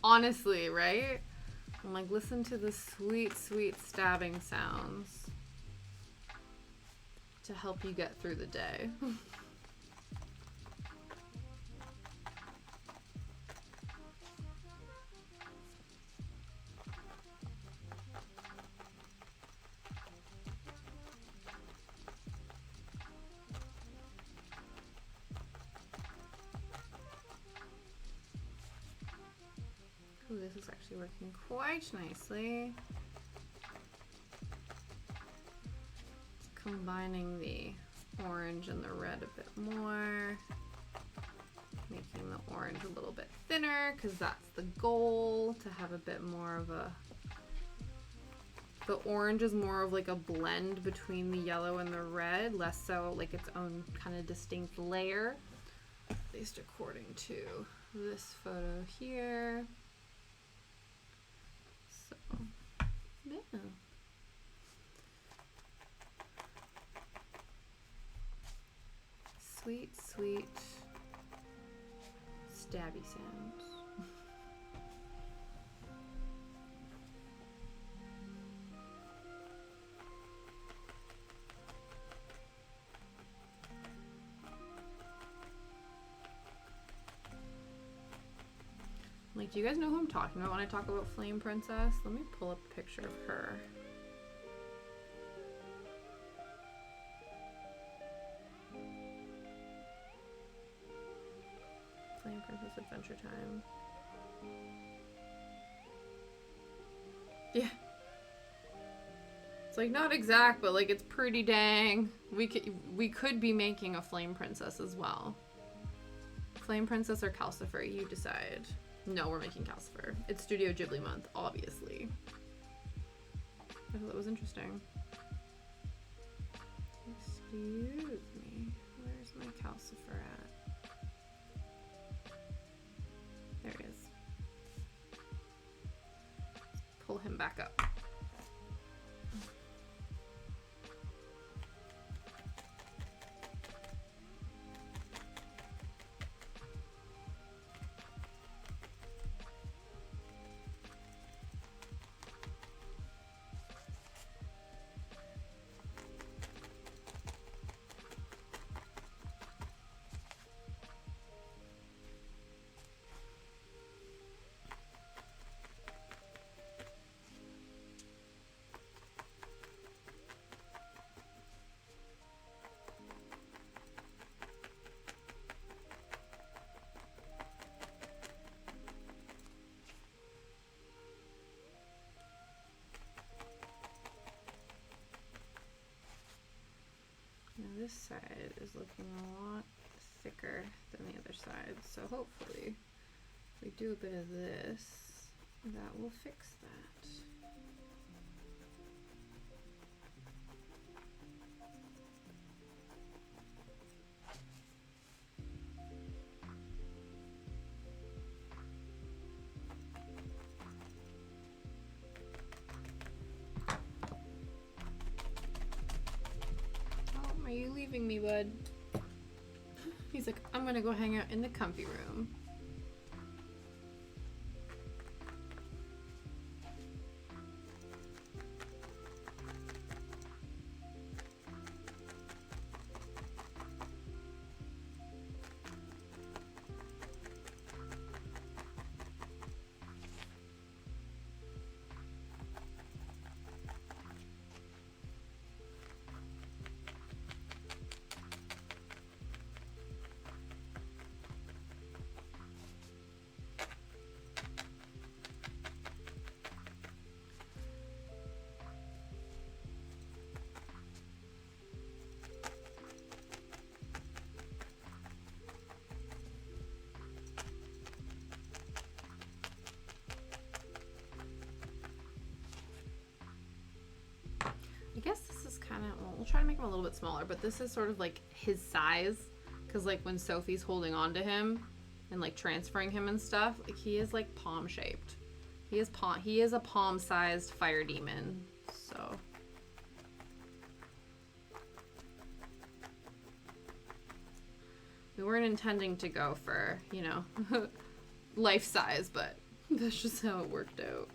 S1: Honestly, right? I'm like, listen to the sweet, sweet stabbing sounds to help you get through the day. Ooh, this is actually working quite nicely. It's combining the orange and the red a bit more, making the orange a little bit thinner because that's the goal, to have a bit more of a, the orange is more of like a blend between the yellow and the red, less so like its own kind of distinct layer, at least according to this photo here. So, yeah. Sweet, sweet stabby sounds. Like, do you guys know who I'm talking about when I talk about Flame Princess? Let me pull up a picture of her. Flame Princess Adventure Time. Yeah. It's like not exact, but like it's pretty dang. We could be making a flame princess as well. Flame princess or Calcifer, you decide. No, we're making Calcifer. It's Studio Ghibli month, obviously. I thought that was interesting. Excuse me. Where's my Calcifer at? There he is. Let's pull him back up. Now this side is looking a lot thicker than the other side, so hopefully if we do a bit of this, that will fix that. Are you leaving me, bud? He's like, I'm gonna go hang out in the comfy room. I guess this is kind of, well, we'll try to make him a little bit smaller, but this is sort of like his size, because like when Sophie's holding on to him and like transferring him and stuff, like he is like palm shaped. He is a palm sized fire demon, so. We weren't intending to go for, you know, life size, but that's just how it worked out.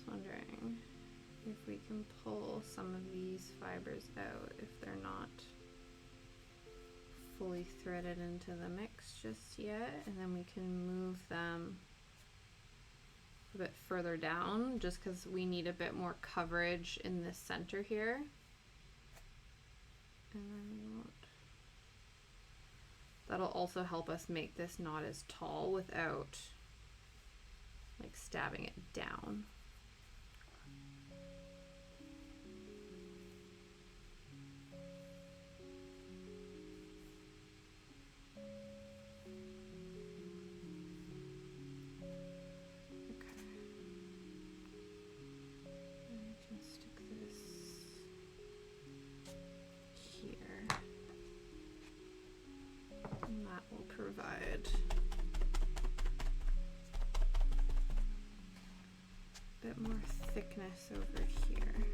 S1: Wondering if we can pull some of these fibers out if they're not fully threaded into the mix just yet, and then we can move them a bit further down just because we need a bit more coverage in the center here. And then that'll also help us make this not as tall without like stabbing it down. will provide a bit more thickness over here.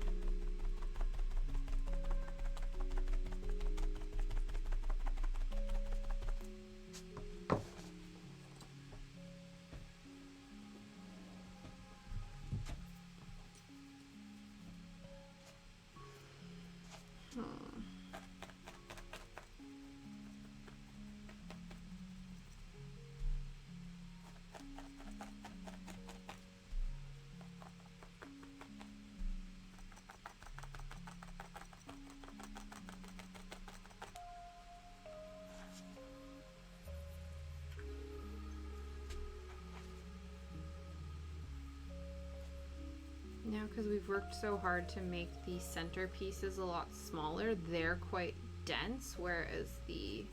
S1: Now, because we've worked so hard to make the center pieces a lot smaller, they're quite dense, whereas the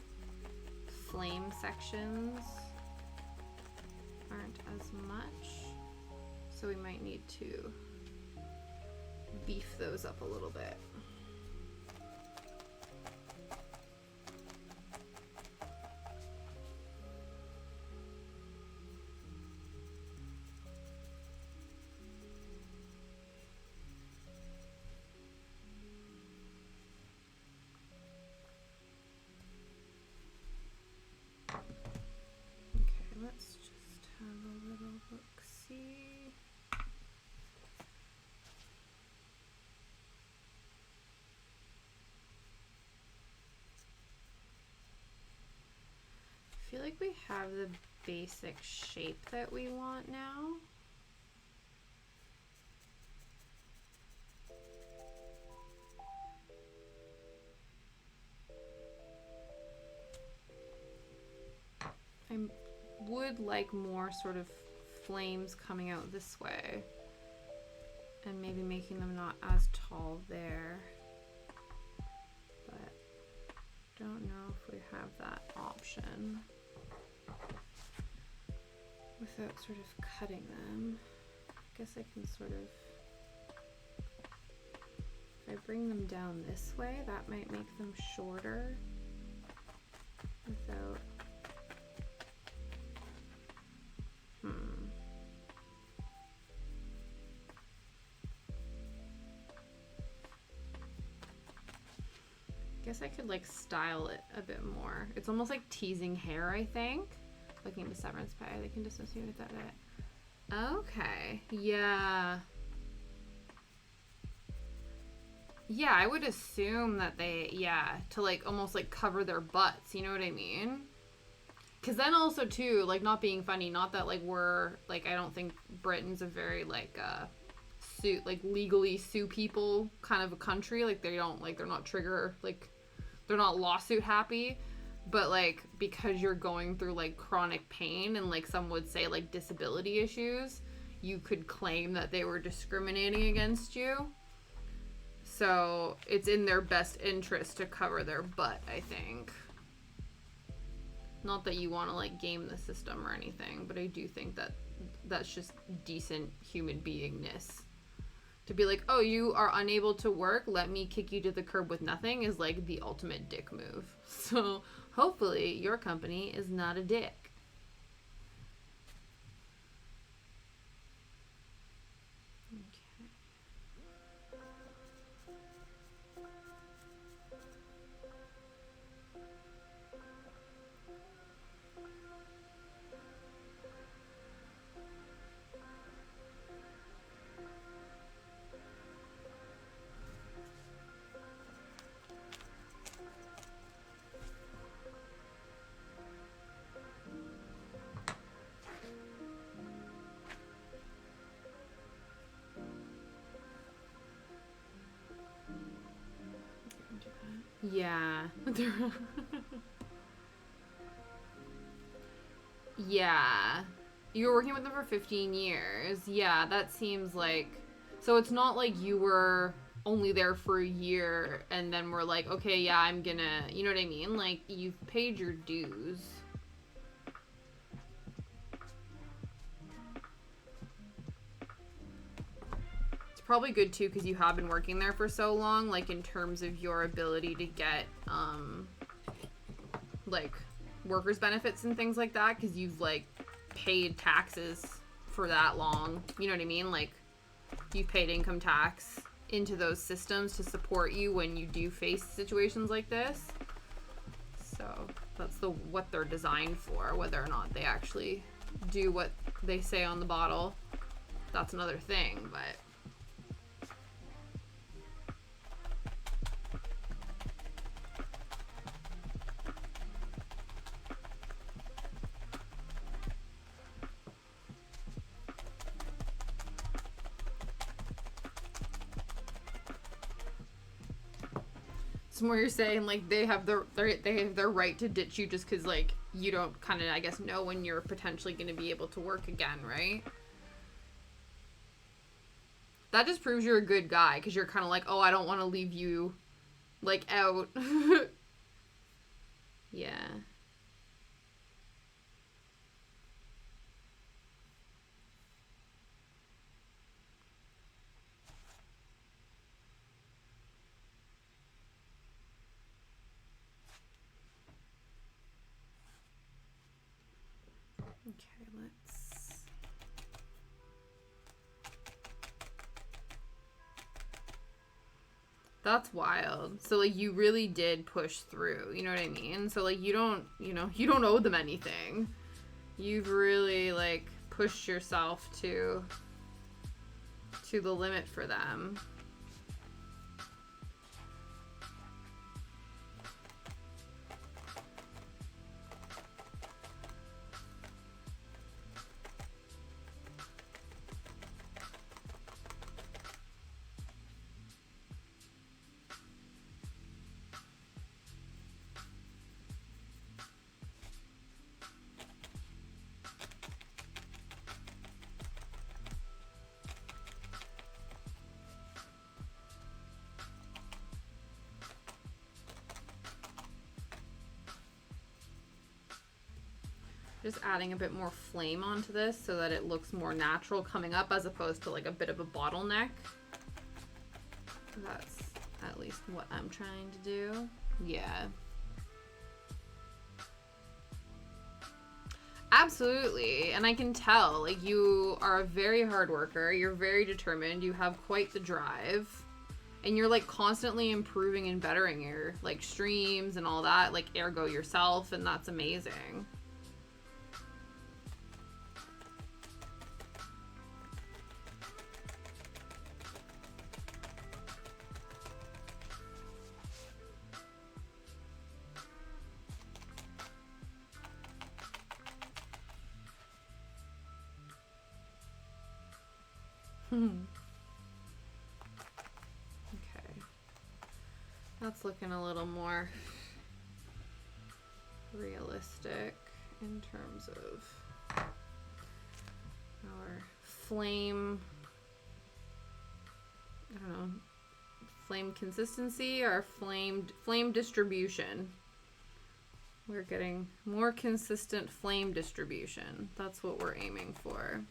S1: flame sections aren't as much. So we might need to beef those up a little bit. Let's just have a little look-see. I feel like we have the basic shape that we want now. I would like more sort of flames coming out this way and maybe making them not as tall there, but don't know if we have that option without sort of cutting them. I guess I can sort of, if I bring them down this way, that might make them shorter without guess I could like style it a bit more. It's almost like teasing hair, I think. Looking at the severance pay, they can dismiss me with that bit. Okay, yeah. Yeah, I would assume that they, yeah, to like almost like cover their butts, you know what I mean? Because then also too, like not being funny, not that like we're, like I don't think Britain's a very like, sue, like legally sue people kind of a country. Like they don't, like they're not trigger, like they're not lawsuit happy, but like because you're going through like chronic pain and like some would say like disability issues, you could claim that they were discriminating against you. So it's in their best interest to cover their butt, I think. Not that you want to like game the system or anything, but I do think that that's just decent human beingness. To be like, oh, you are unable to work, let me kick you to the curb with nothing is like the ultimate dick move. So hopefully your company is not a dick. Yeah. Yeah. You were working with them for 15 years. Yeah, that seems like... So it's not like you were only there for a year and then we're like, okay, yeah, I'm gonna... You know what I mean? Like, you've paid your dues. It's probably good, too, because you have been working there for so long, like, in terms of your ability to get, like... workers' benefits and things like that because you've like paid taxes for that long. You know what I mean? Like you've paid income tax into those systems to support you when you do face situations like this. So that's what they're designed for. Whether or not they actually do what they say on the bottle, that's another thing, but some more you're saying like they have their right to ditch you just because like you don't kind of I guess know when you're potentially going to be able to work again, right? That just proves you're a good guy because you're kind of like, oh, I don't want to leave you like out. Yeah. Okay, let's... That's wild. So, like, you really did push through, you know what I mean? So, like, you don't owe them anything. You've really, like, pushed yourself to the limit for them. Just adding a bit more flame onto this so that it looks more natural coming up as opposed to like a bit of a bottleneck. That's at least what I'm trying to do. Yeah. Absolutely. And I can tell, like, you are a very hard worker. You're very determined. You have quite the drive. And you're, like, constantly improving and bettering your, like, streams and all that. Like, ergo yourself. And that's amazing. Okay. That's looking a little more realistic in terms of our flame, I don't know, flame consistency, our flame distribution. We're getting more consistent flame distribution. That's what we're aiming for.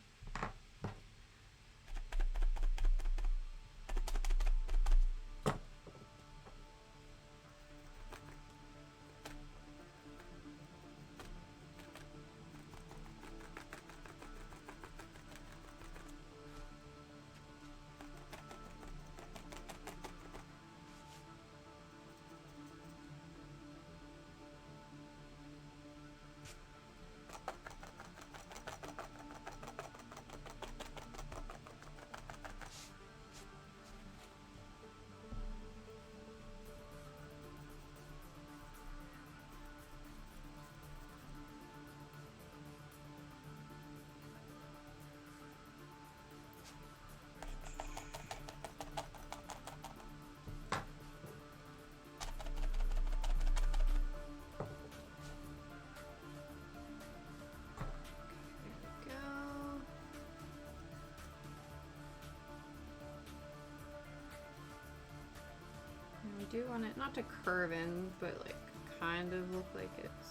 S1: Do want it not to curve in, but like kind of look like it's...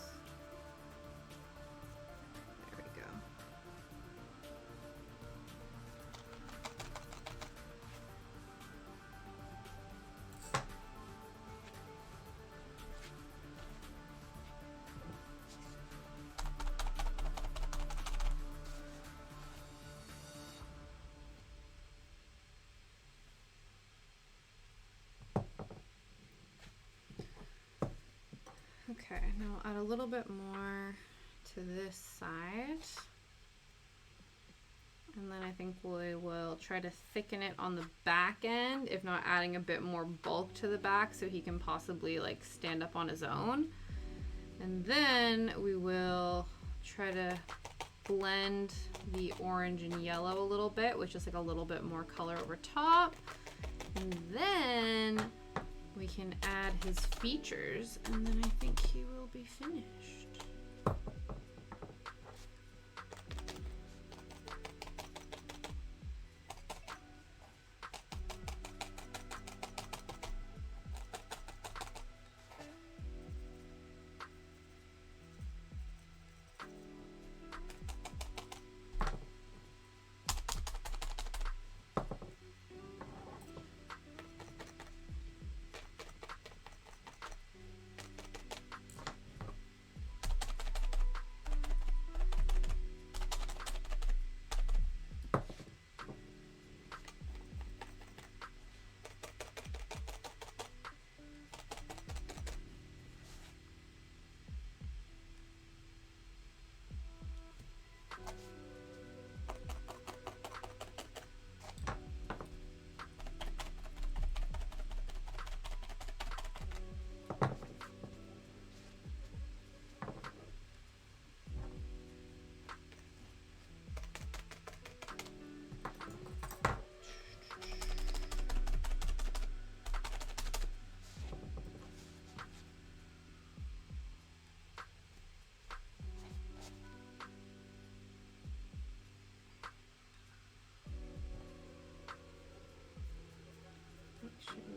S1: There we go. Okay, now add a little bit more to this side. And then I think we will try to thicken it on the back end, if not adding a bit more bulk to the back so he can possibly like stand up on his own. And then we will try to blend the orange and yellow a little bit, with just like a little bit more color over top. And then we can add his features, and then I think he will be finished.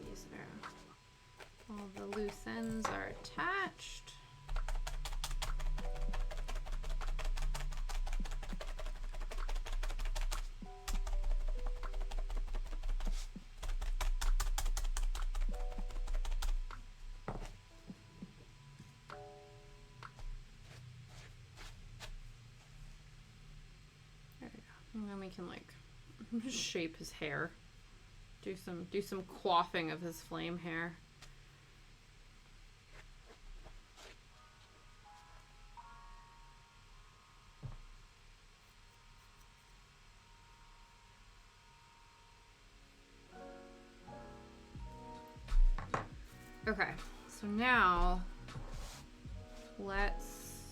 S1: These are all the loose ends are attached. There we go. And then we can like shape his hair. Do some coiffing of his flame hair. Okay, so now let's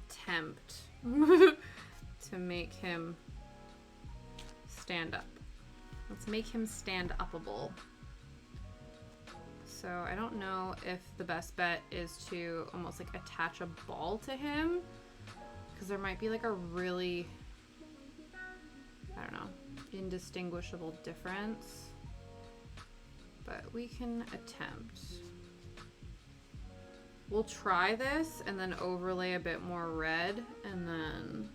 S1: attempt to make him stand up. Let's make him stand upable. So I don't know if the best bet is to almost like attach a ball to him, because there might be like a really, I don't know, indistinguishable difference. But we can attempt. We'll try this and then overlay a bit more red and then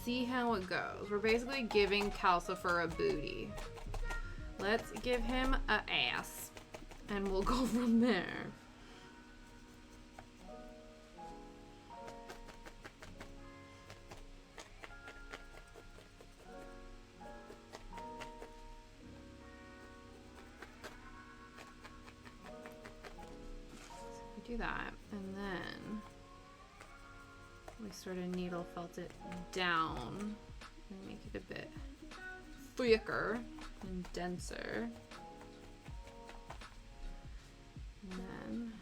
S1: see how it goes. We're basically giving Calcifer a booty. Let's give him a ass and we'll go from there. So we do that and then we sort of needle felt it down and make it a bit thicker and denser. And then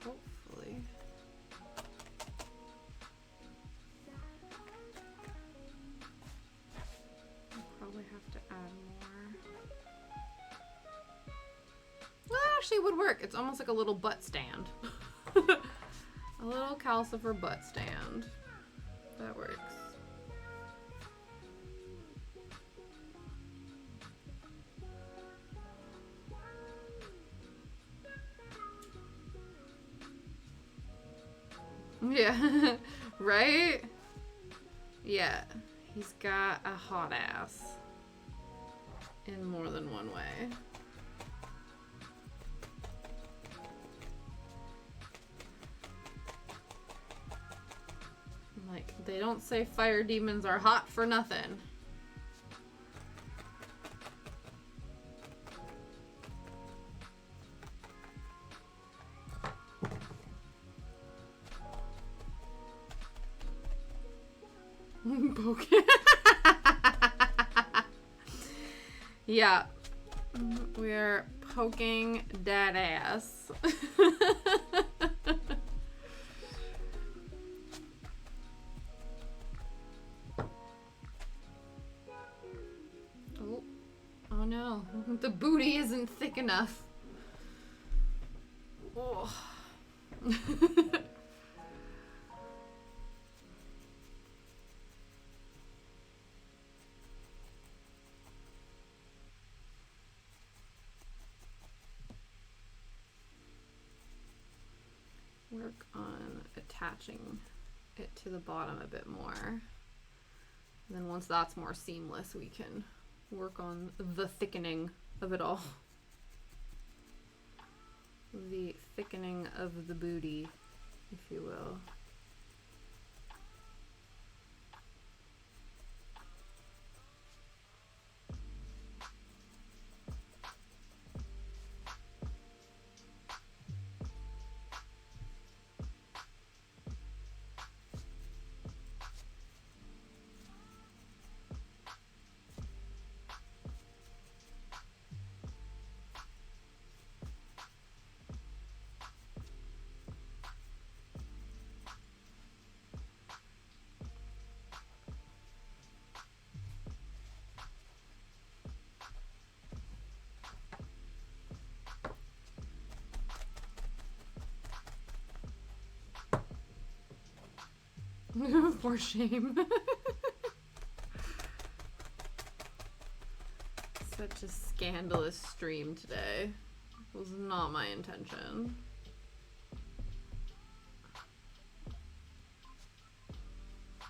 S1: hopefully I'll probably have to add more. Well, that actually would work. It's almost like a little butt stand. A little Calcifer butt stand. That works. Yeah, right? Yeah, he's got a hot ass in more than one way. Like, they don't say fire demons are hot for nothing. Poke. Yeah. We're poking that ass. Oh no, the booty isn't thick enough. Oh. Work on attaching it to the bottom a bit more. And then once that's more seamless, we can work on the thickening of it all. The thickening of the booty, if you will. For shame. Such a scandalous stream today. It was not my intention.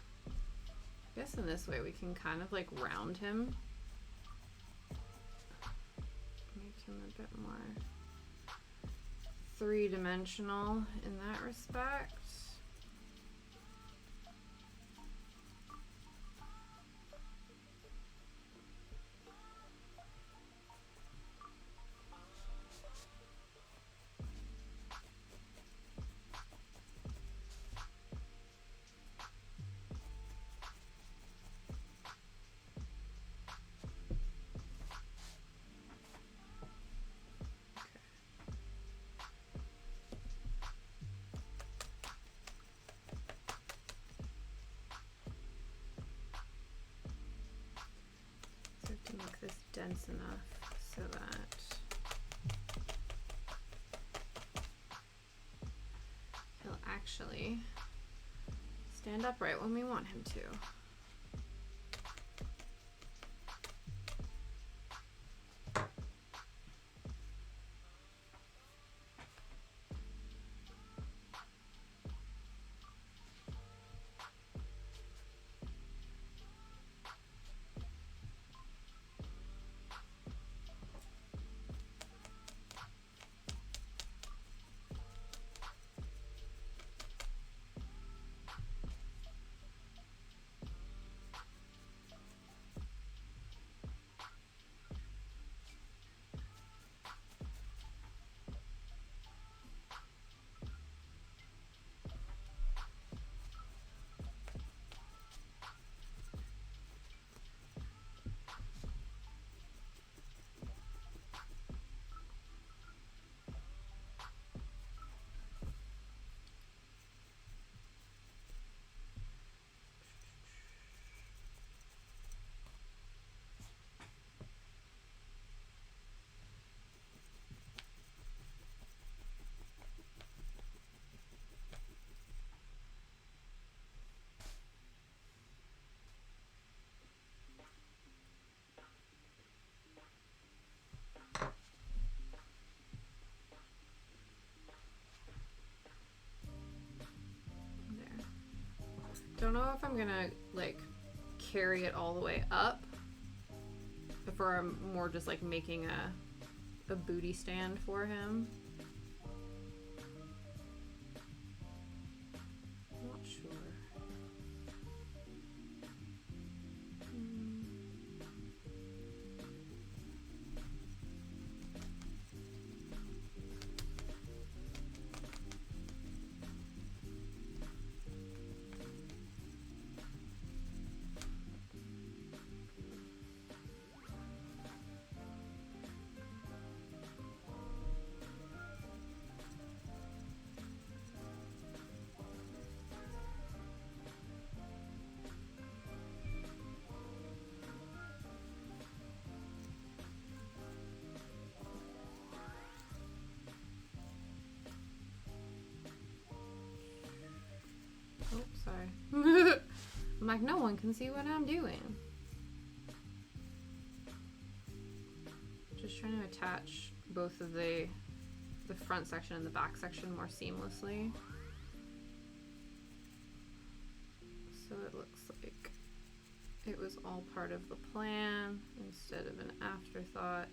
S1: I guess in this way we can kind of like round him. Make him a bit more three-dimensional in that respect. To make this dense enough so that he'll actually stand upright when we want him to. Don't know if I'm gonna like carry it all the way up, if I'm more just like making a booty stand for him. Not sure. I'm like, no one can see what I'm doing. Just trying to attach both of the front section and the back section more seamlessly. So it looks like it was all part of the plan instead of an afterthought.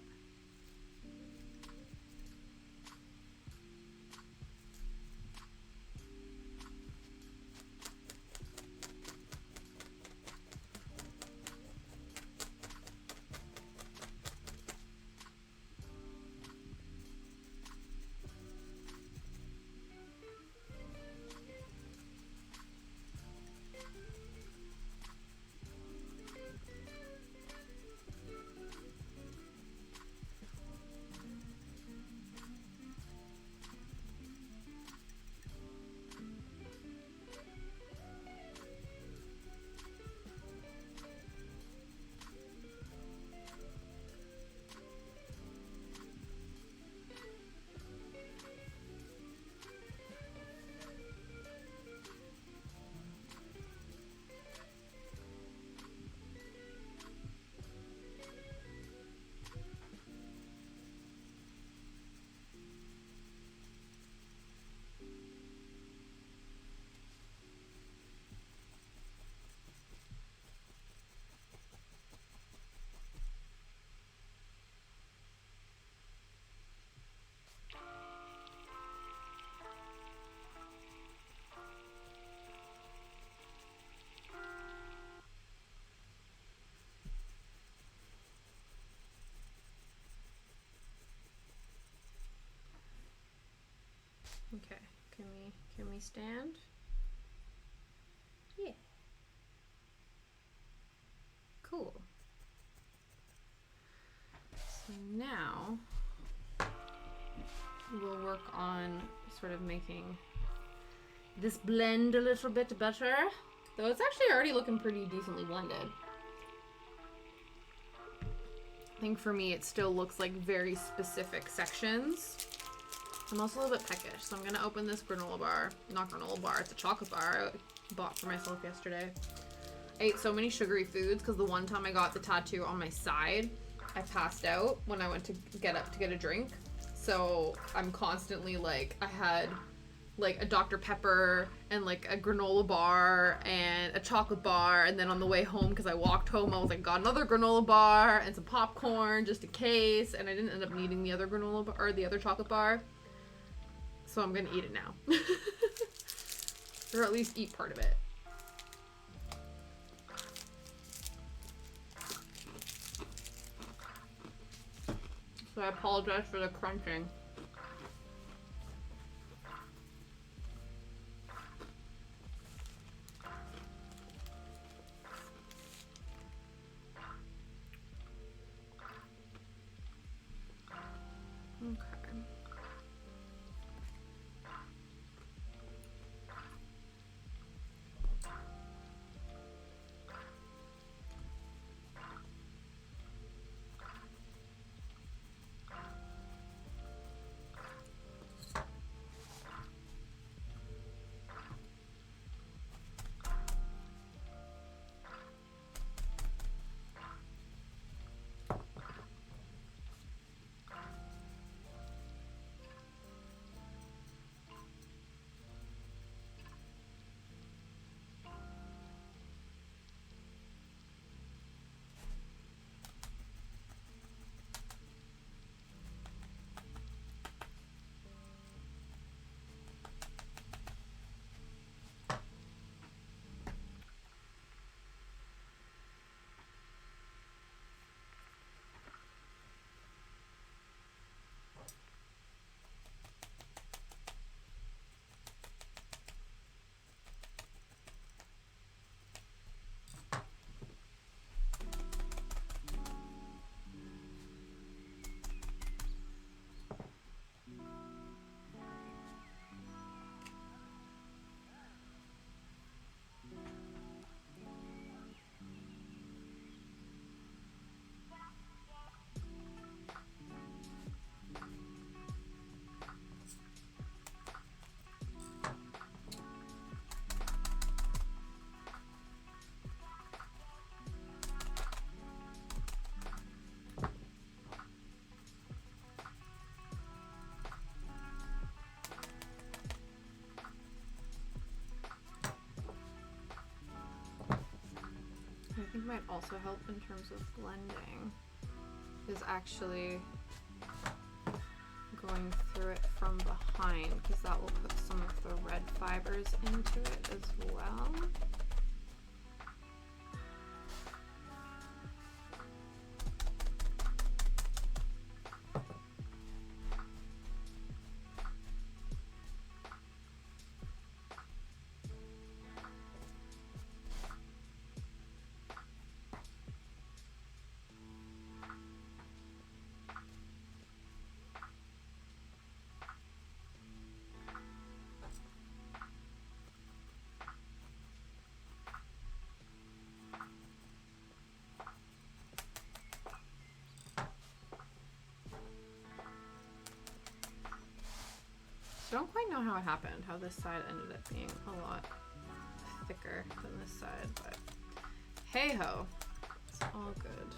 S1: Okay, can we stand? Yeah. Cool. So now we'll work on sort of making this blend a little bit better. Though it's actually already looking pretty decently blended. I think for me it still looks like very specific sections. I'm also a little bit peckish, so I'm gonna open this granola bar. Not granola bar, it's a chocolate bar I bought for myself yesterday. I ate so many sugary foods because the one time I got the tattoo on my side, I passed out when I went to get up to get a drink. So I'm constantly like, I had like a Dr. Pepper and like a granola bar and a chocolate bar, and then on the way home, because I walked home, I was like, got another granola bar and some popcorn just in case, and I didn't end up needing the other granola bar or the other chocolate bar. So I'm gonna eat it now. Or at least eat part of it. So I apologize for the crunching. Okay. might also help in terms of blending is actually going through it from behind, because that will put some of the red fibers into it as well. I don't quite know how it happened, how this side ended up being a lot thicker than this side, but hey ho, it's all good.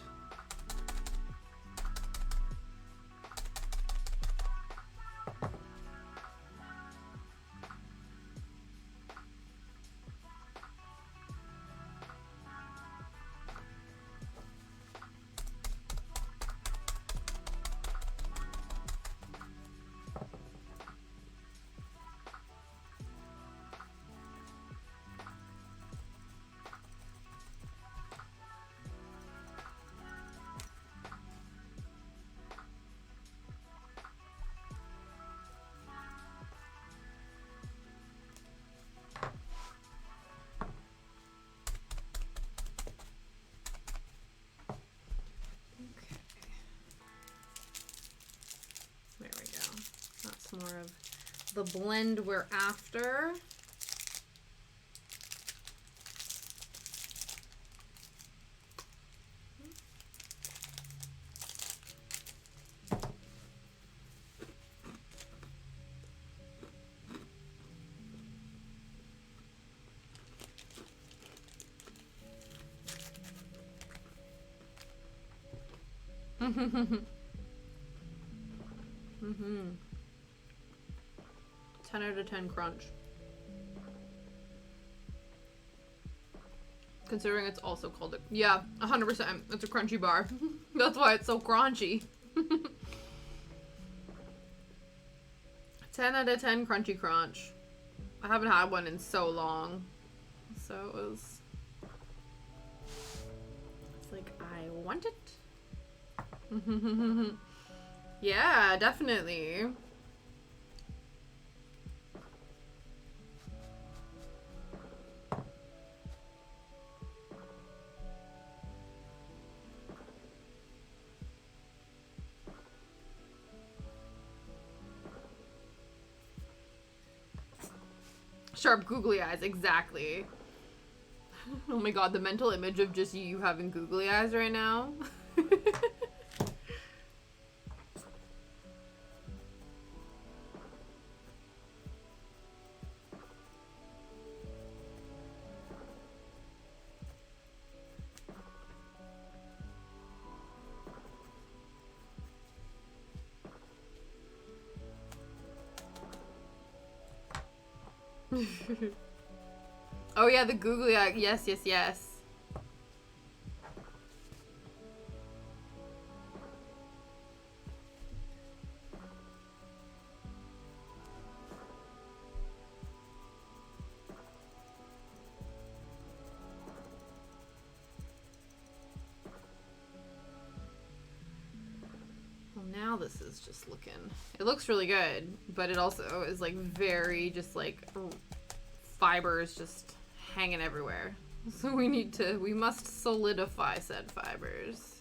S1: More of the blend we're after. Mm-hmm. 10 out of 10 crunch. Considering it's also called a... Yeah, 100%. It's a crunchy bar. That's why it's so crunchy. 10 out of 10 crunchy crunch. I haven't had one in so long. So it was... It's like, I want it. Yeah, definitely. Sharp googly eyes, exactly. Oh my god, the mental image of just you having googly eyes right now. Oh yeah, the googly eye. Yes, yes, yes. Well, now this is just looking... It looks really good, but it also is like very just like fibers just hanging everywhere. So we must solidify said fibers.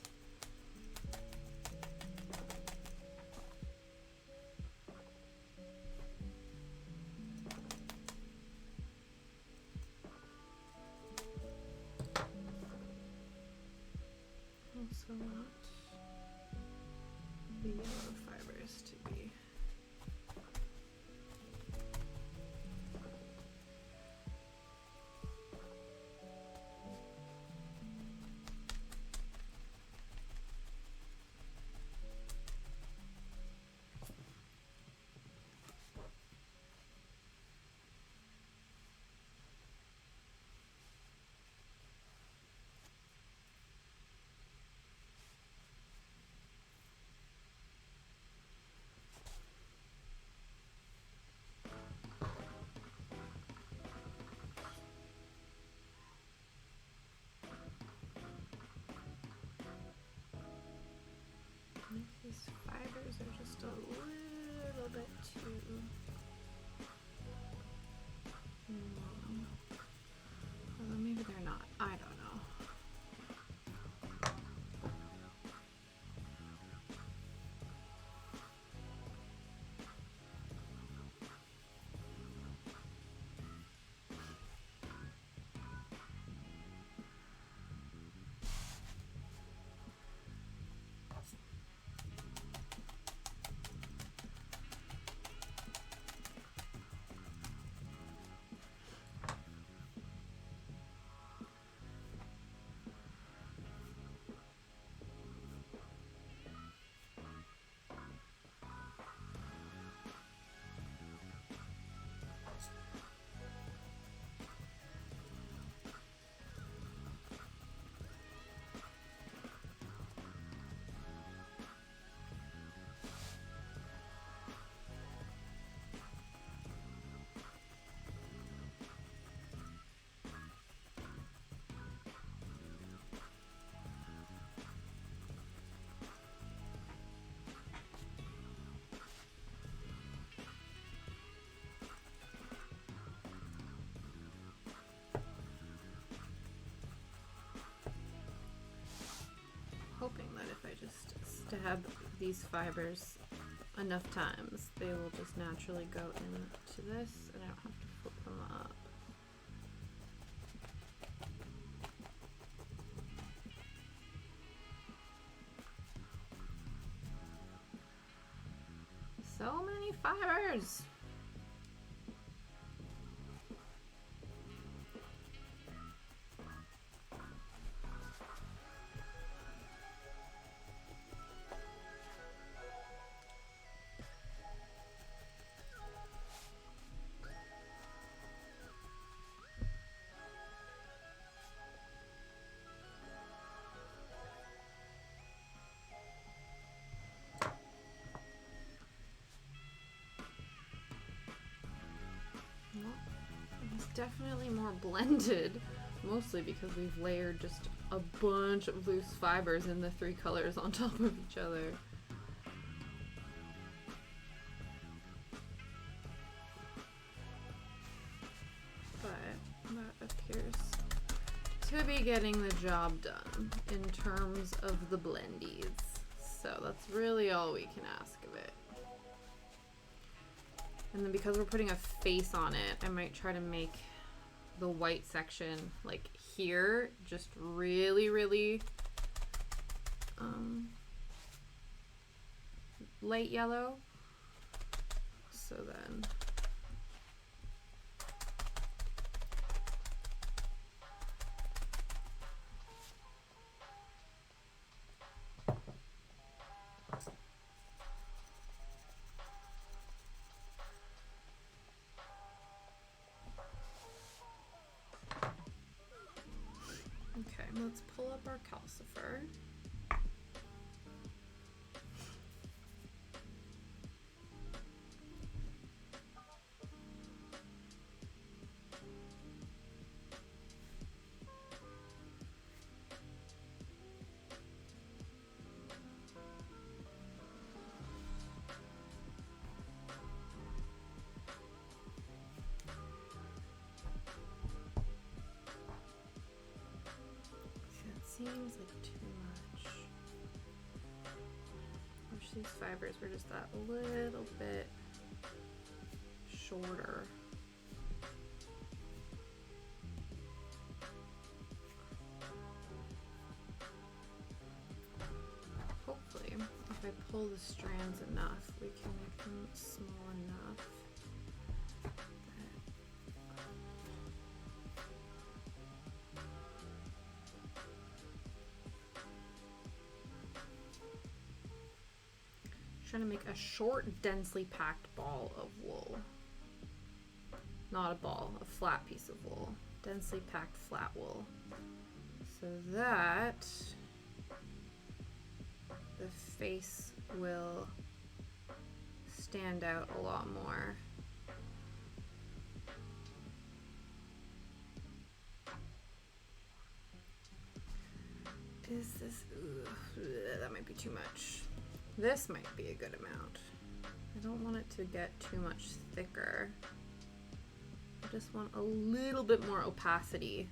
S1: Also want the yellow fibers to be These fibers are just a little bit too... Although maybe they're not. I don't know. Hoping that if I just stab these fibers enough times, they will just naturally go into this and I don't have to flip them up. So many fibers! It's definitely more blended, mostly because we've layered just a bunch of loose fibers in the three colors on top of each other. But that appears to be getting the job done in terms of the blendies. So that's really all we can ask of it. And then because we're putting a face on it, I might try to make the white section like here just really, really light yellow. So then let's pull up our Calcifer. Seems like too much. I wish these fibers were just that little bit shorter. Hopefully, if I pull the strands enough, we can make them small enough. Trying to make a short, densely packed ball of wool. Not a ball, a flat piece of wool. Densely packed flat wool. So that the face will stand out a lot more. Is this, that might be too much. This might be a good amount. I don't want it to get too much thicker. I just want a little bit more opacity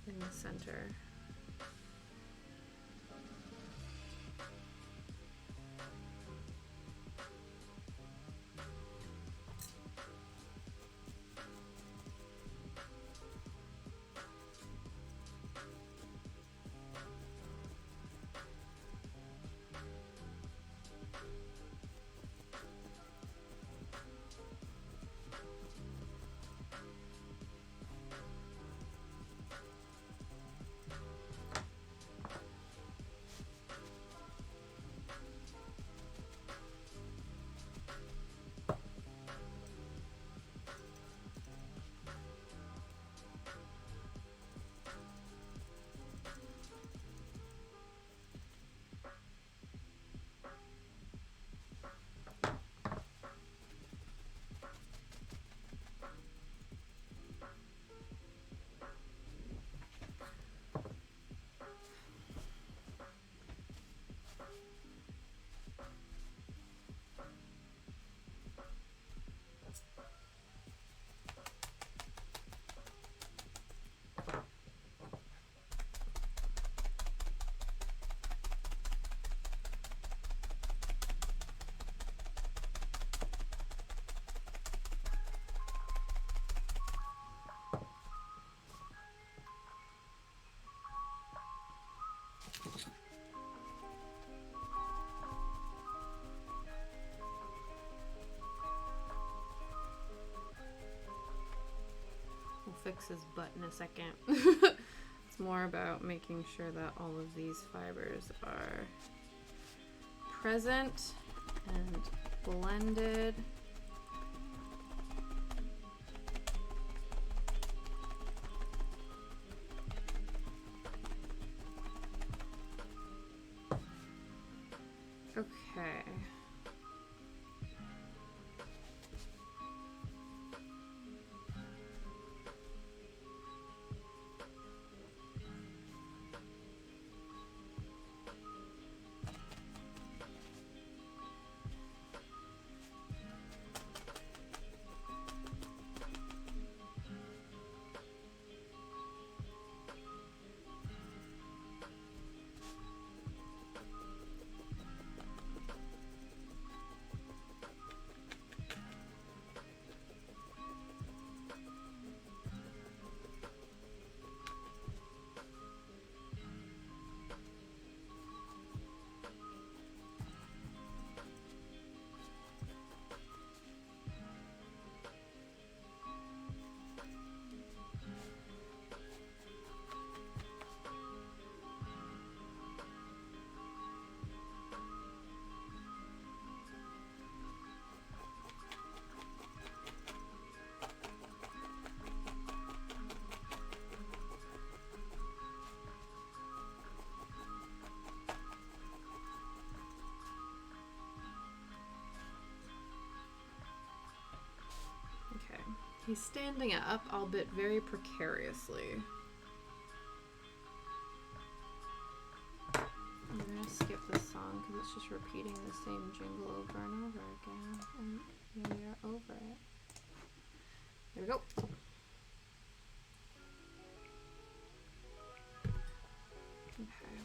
S1: in the center. We'll fix his butt in a second. It's more about making sure that all of these fibers are present and blended. Okay. He's standing up, albeit very precariously. I'm gonna skip this song because it's just repeating the same jingle over and over again, and we are over it. There we go. Okay.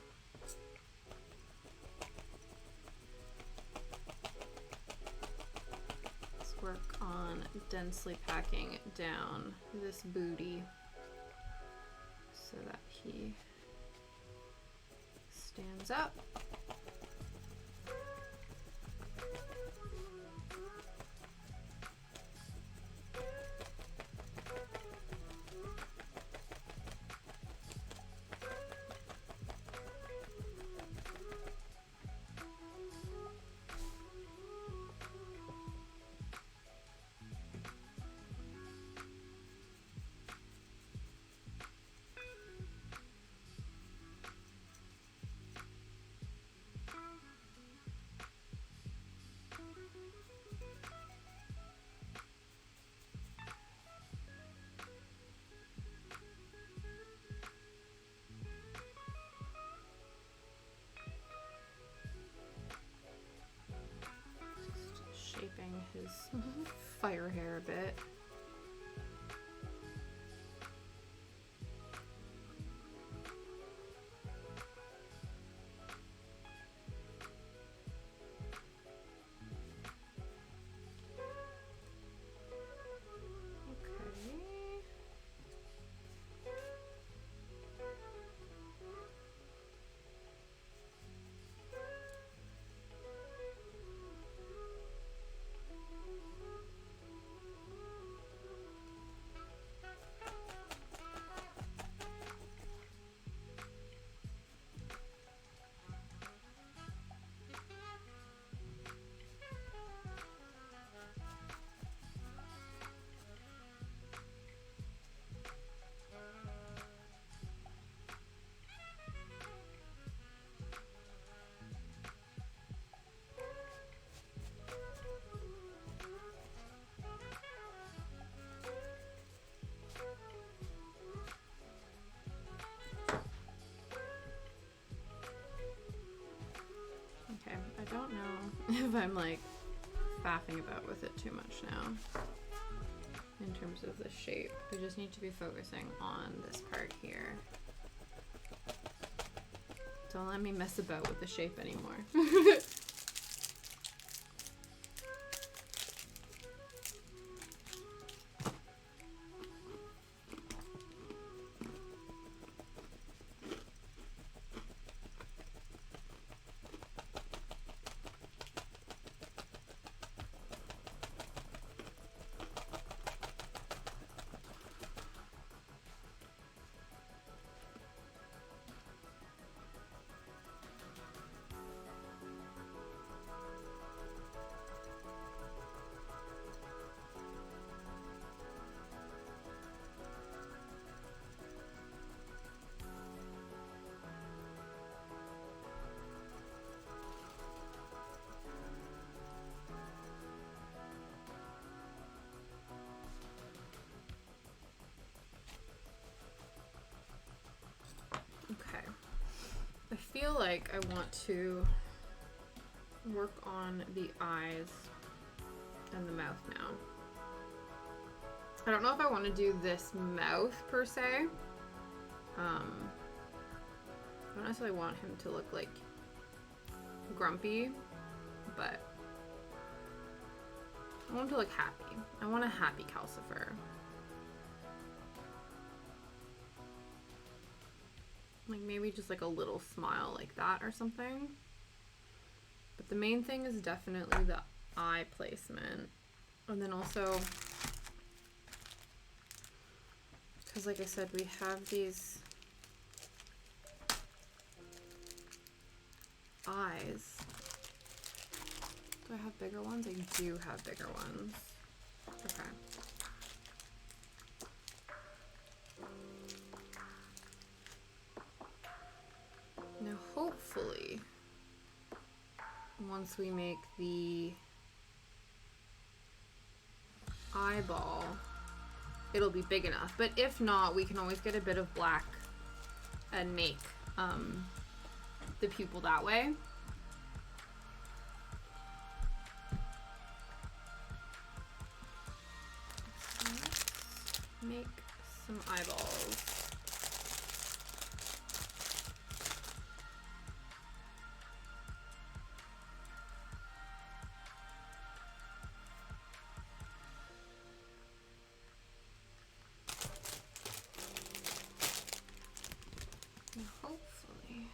S1: Let's work on densely packing down this booty so that he stands up. his fire hair a bit. I don't know if I'm like faffing about with it too much now in terms of the shape. We just need to be focusing on this part here. Don't let me mess about with the shape anymore. I feel like I want to work on the eyes and the mouth now. I don't know if I want to do this mouth per se. I don't necessarily want him to look like grumpy, but I want him to look happy. I want a happy Calcifer. Like maybe just like a little smile like that or something. But the main thing is definitely the eye placement. And then also, because like I said, we have these eyes. Do I have bigger ones? I do have bigger ones. Okay. Now hopefully, once we make the eyeball, it'll be big enough. But if not, we can always get a bit of black and make the pupil that way. So let's make some eyeballs. Hopefully.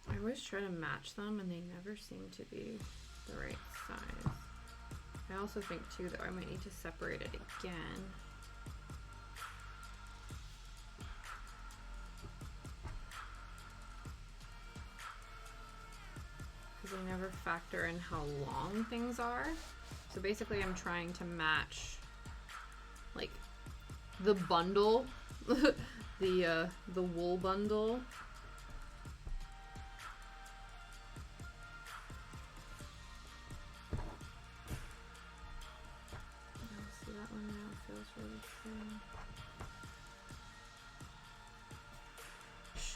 S1: I always try to match them and they never seem to be the right size. I also think too that I might need to separate it again. Because I never factor in how long things are. So basically I'm trying to match like the bundle, the wool bundle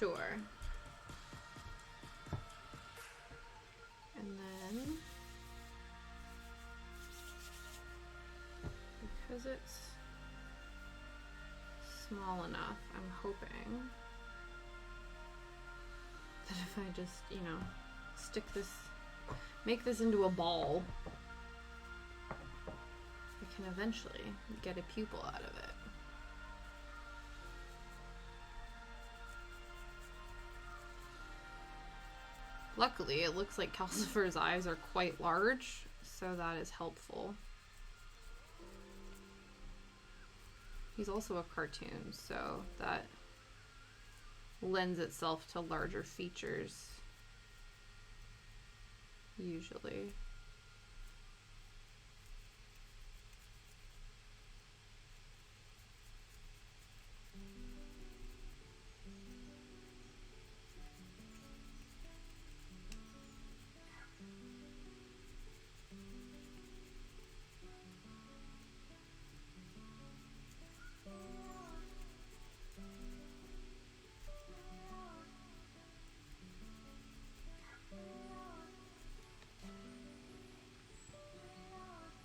S1: Sure. And then, because it's small enough, I'm hoping that if I just, you know, stick this, make this into a ball, I can eventually get a pupil out of it. Luckily, it looks like Calcifer's eyes are quite large, so that is helpful. He's also a cartoon, so that lends itself to larger features, usually.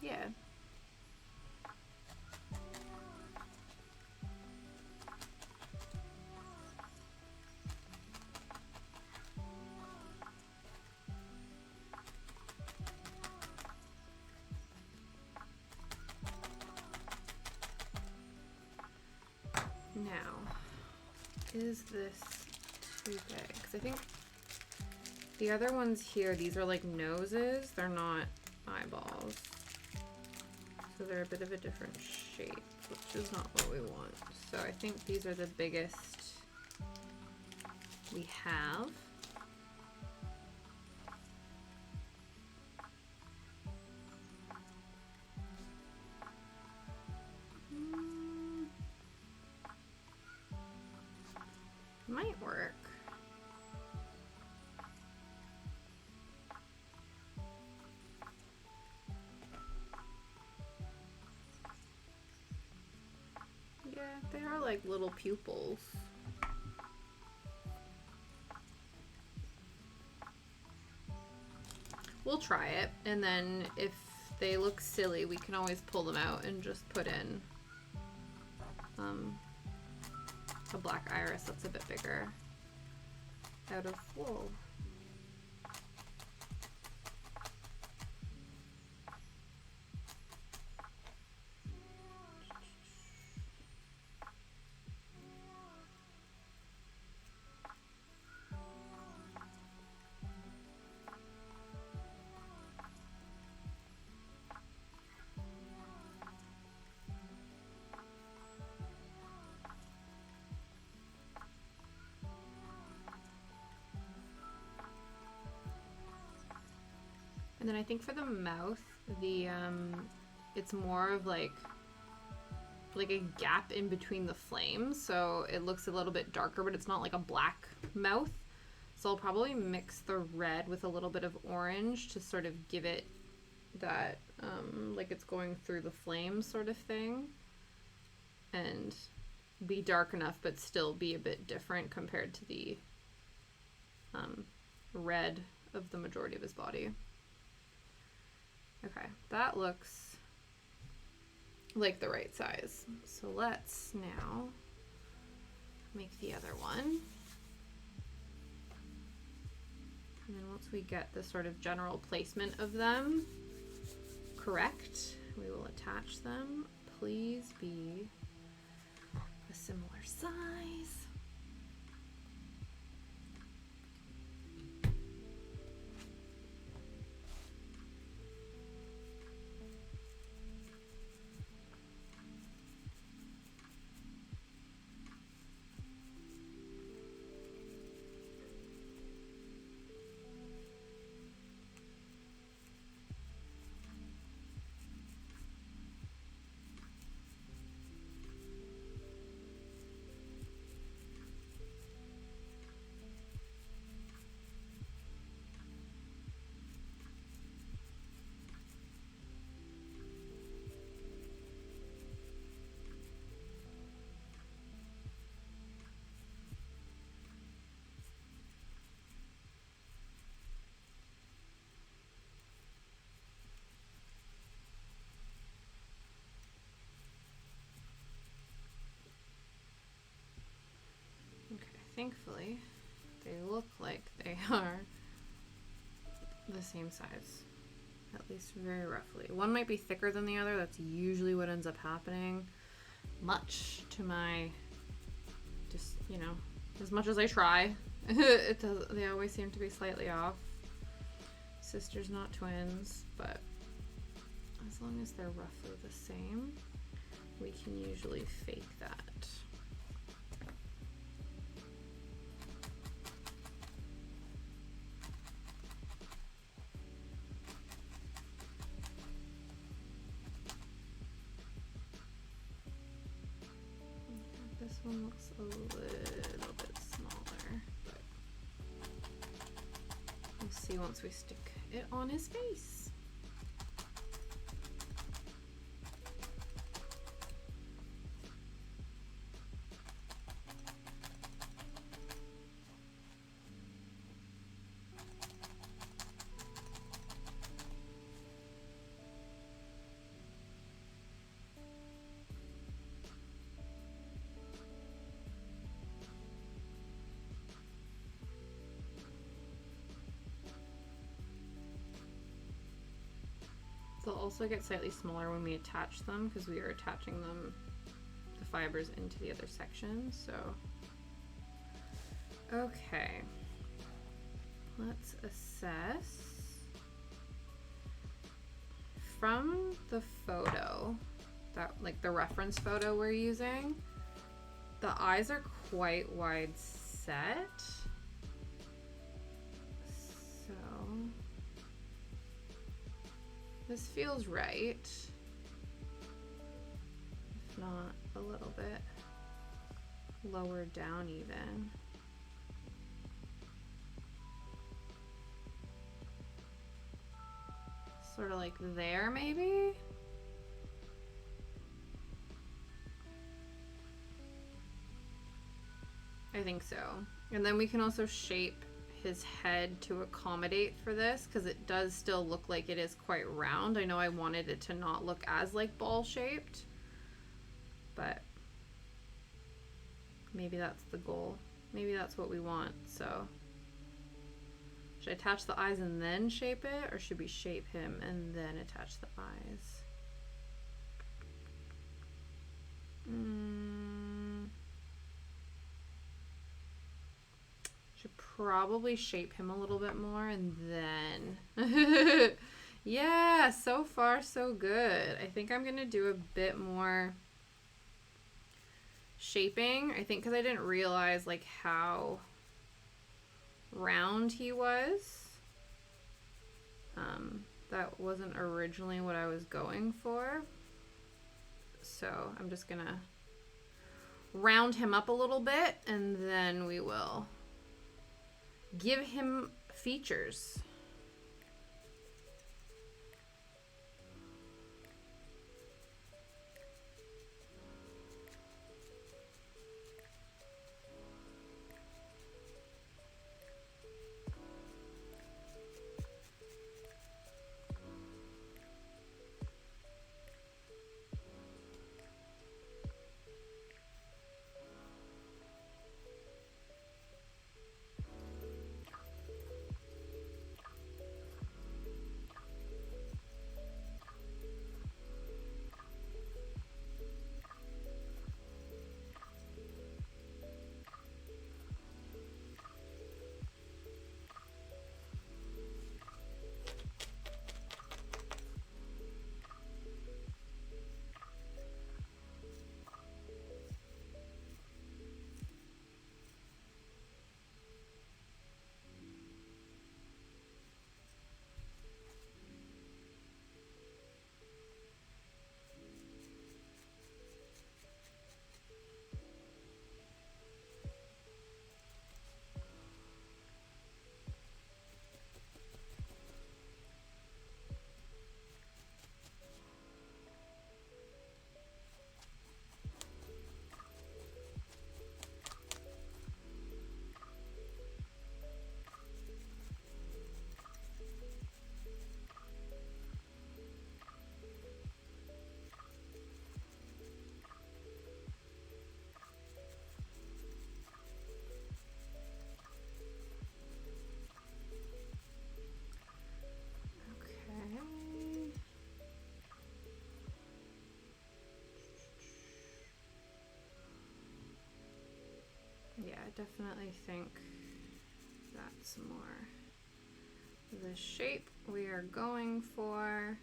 S1: Yeah. Now, is this too big? Because I think the other ones here, these are like noses, they're not eyeballs. So they're a bit of a different shape, which is not what we want. So I think these are the biggest we have. Might work. Yeah, they are like little pupils. We'll try it, and then if they look silly, we can always pull them out and just put in a black iris that's a bit bigger out of wool. And then I think for the mouth, the it's more of like a gap in between the flames, so it looks a little bit darker, but it's not like a black mouth. So I'll probably mix the red with a little bit of orange to sort of give it that like it's going through the flames sort of thing, and be dark enough but still be a bit different compared to the red of the majority of his body. Okay, that looks like the right size. So let's now make the other one. And then once we get the sort of general placement of them correct, we will attach them. Please be a similar size. are the same size, at least very roughly. One might be thicker than the other. That's usually what ends up happening, much to my, just, you know, as much as I try, they always seem to be slightly off. Sisters, not twins, but as long as they're roughly the same, we can usually fake that. This one looks a little bit smaller, but we'll see once we stick it on his face. They'll also get slightly smaller when we attach them because we are attaching them, the fibers, into the other section. So, okay, let's assess from the photo, that, like the reference photo we're using. The eyes are quite wide set. So this feels right, if not a little bit lower down even. Sort of like there, maybe? I think so. And then we can also shape his head to accommodate for this, because it does still look like it is quite round. I know I wanted it to not look as like ball shaped, but maybe that's the goal. Maybe that's what we want. So should I attach the eyes and then shape it, or should we shape him and then attach the eyes? Probably shape him a little bit more and then yeah, so far so good. I think I'm gonna do a bit more shaping, I think, because I didn't realize like how round he was. That wasn't originally what I was going for, so I'm just gonna round him up a little bit and then we will give him features. definitely think that's more the shape we are going for.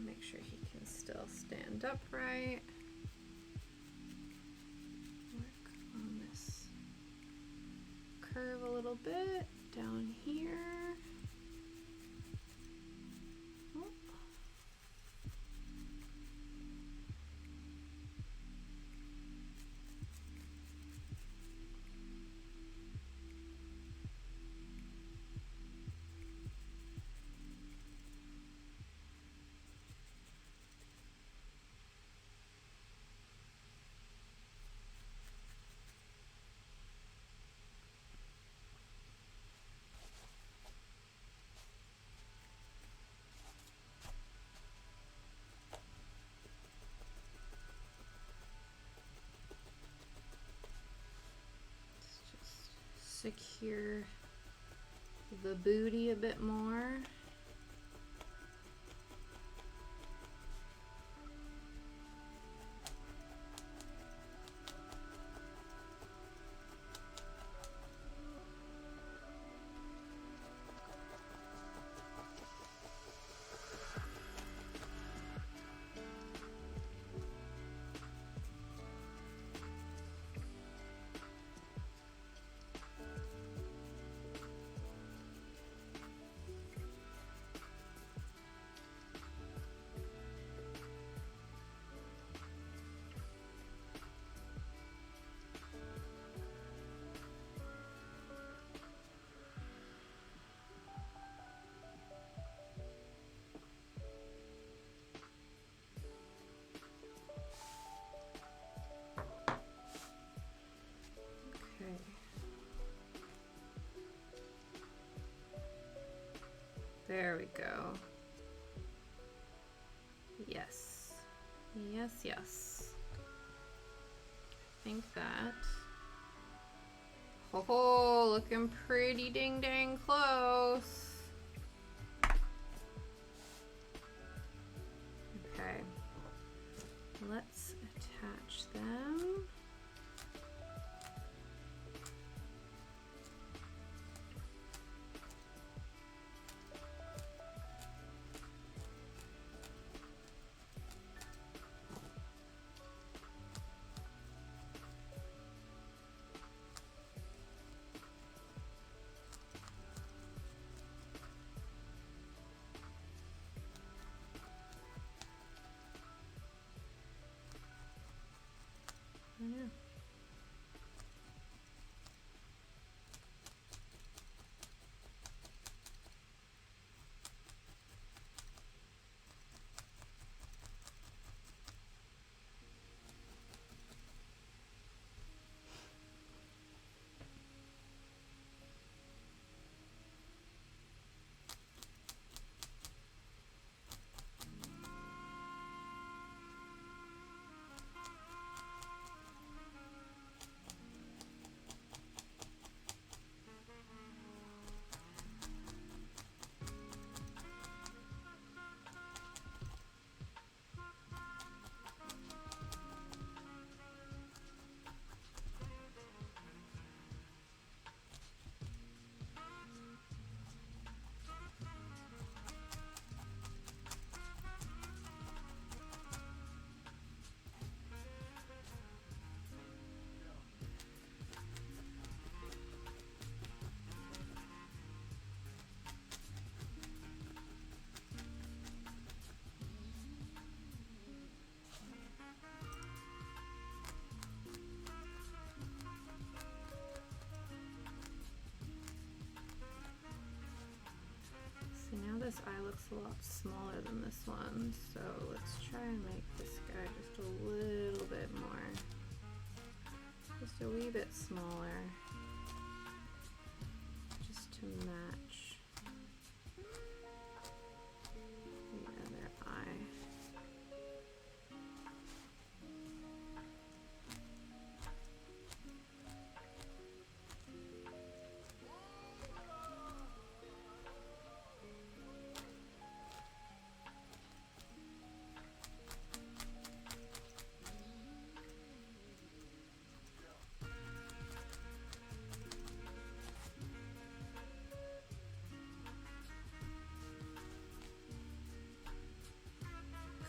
S1: Make sure he can still stand upright. Work on this curve a little bit down here. Oh. Secure the booty a bit more. There we go. Yes. Yes, yes. I think that. Oh, looking pretty ding dang close. Okay. Let's attach them. this eye looks a lot smaller than this one, so let's try and make this guy just a little bit more. Just a wee bit smaller. Just to match the other eye.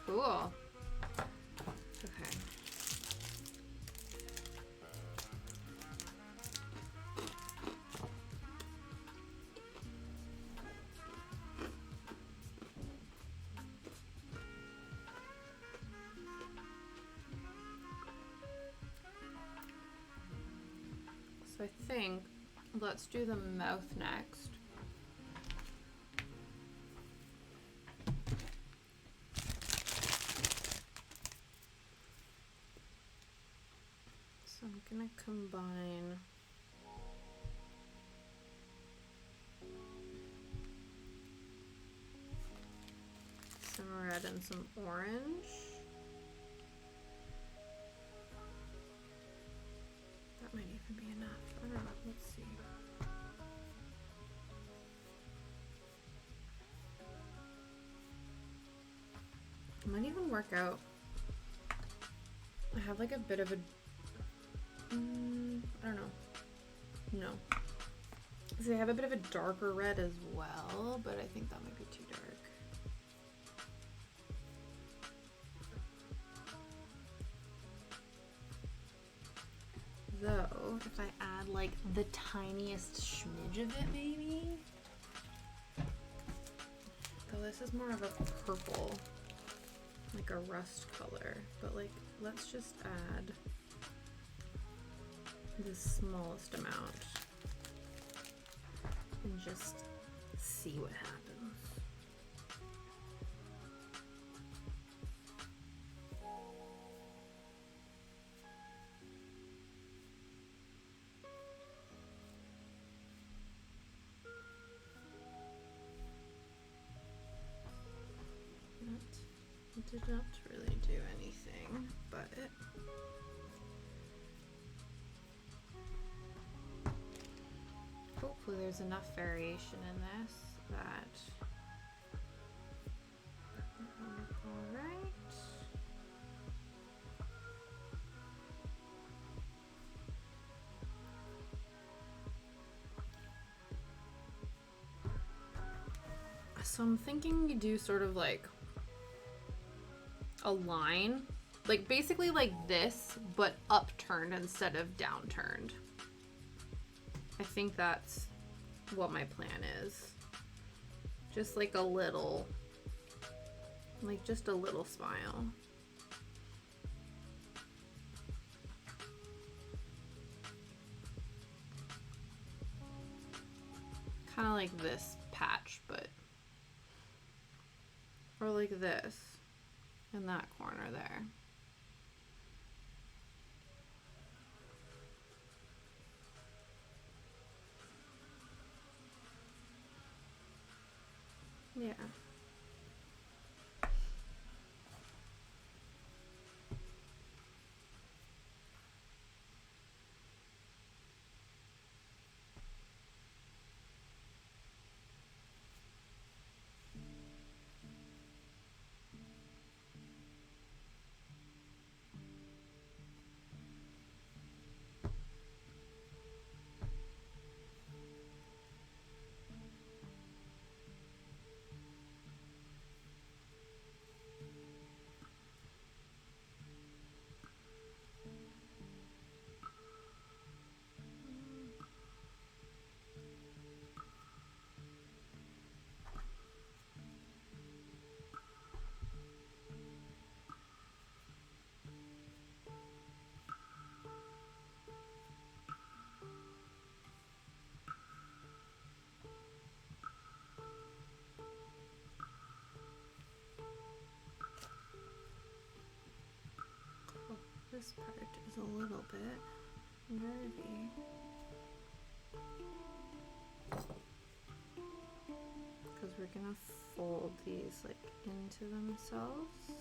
S1: Cool. Okay. So I think let's do the mouth next. So I'm gonna combine some red and some orange. That might even be enough. I don't know. Let's see. It might even work out. I have like a bit of a I don't know. No. So I have a bit of a darker red as well, but I think that might be too dark. Though, if I add like the tiniest smidge of it maybe. Though this is more of a purple, like a rust color, but like let's just add the smallest amount and just see what happens. It did not really do anything, but it hopefully there's enough variation in this that it'll look all right. So I'm thinking you do sort of like a line, like basically like this, but upturned instead of downturned. I think that's what my plan is. Just like a little, like just a little smile. Kind of like this patch, but, or like this in that corner there. Yeah. this part is a little bit nervy. Because we're gonna fold these like into themselves.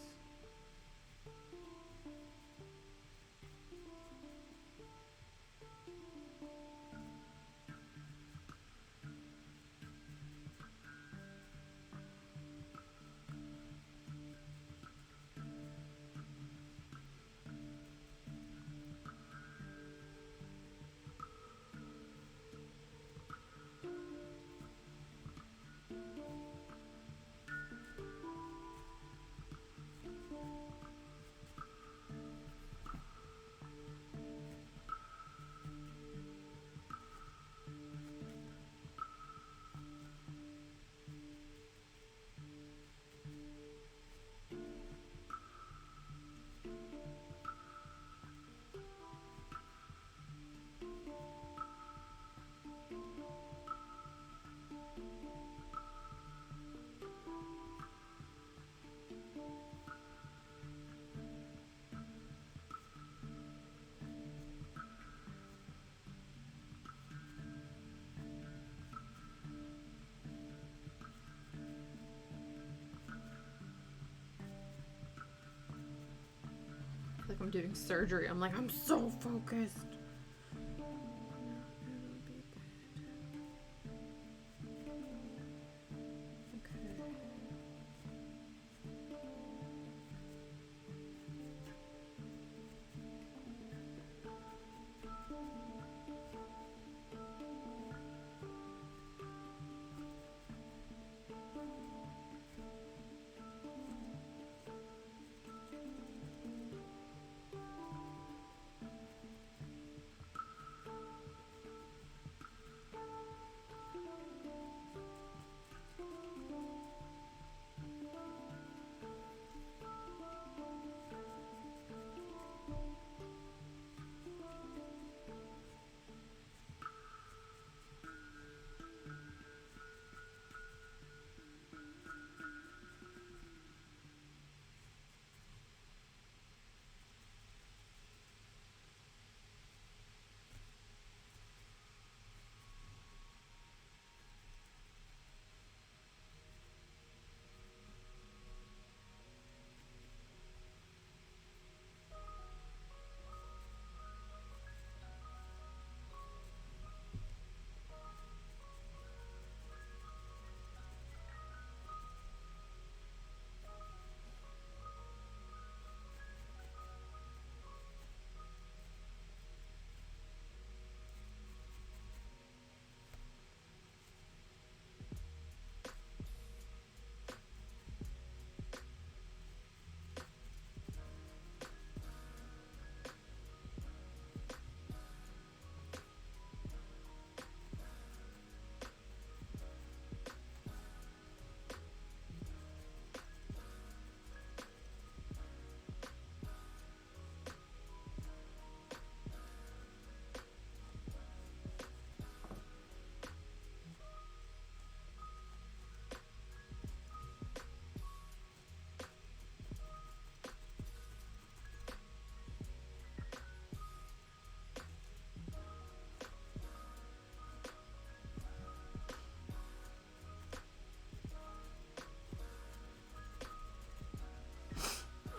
S1: Like I'm doing surgery. I'm like, I'm so focused.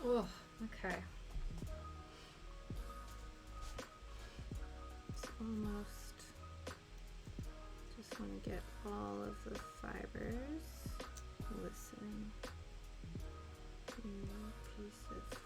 S1: Oh, okay. It's almost, just want to get all of the fibers. Listen to a piece of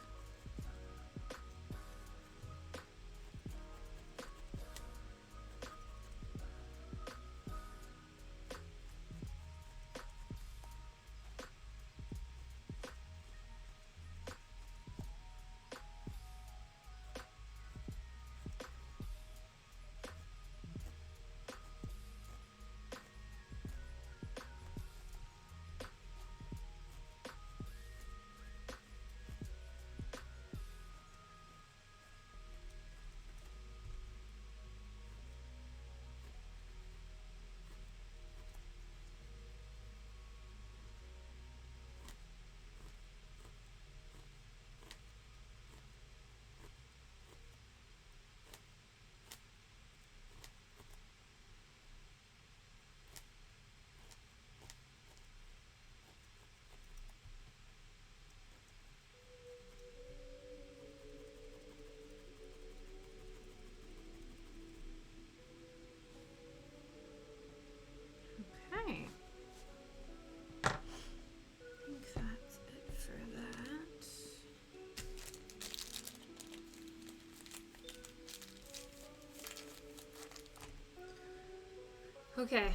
S1: Okay,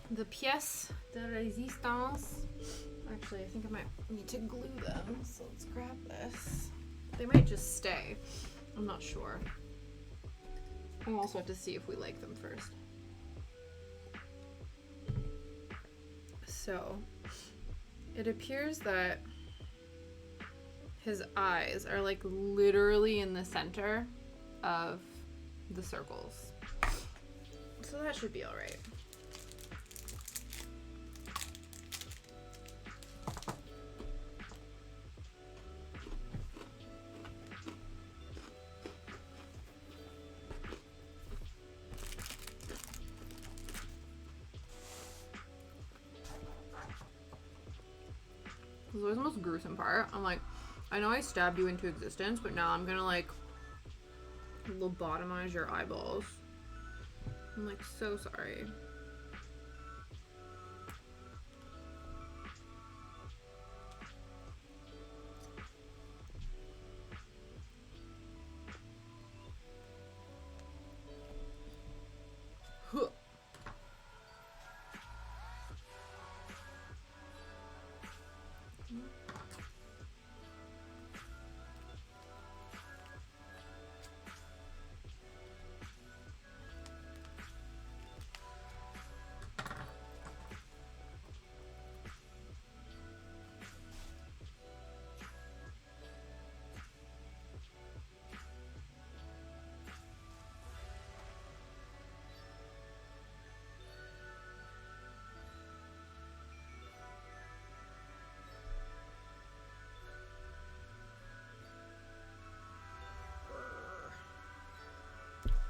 S1: the pièces de résistance. Actually, I think I might need to glue them, so let's grab this. They might just stay. I'm not sure. We'll also have to see if we like them first. So, it appears that his eyes are like literally in the center of the circles. So that should be all right. This was the most gruesome part. I'm like, I know I stabbed you into existence, but now I'm gonna like lobotomize your eyeballs. I'm like so sorry. Huh.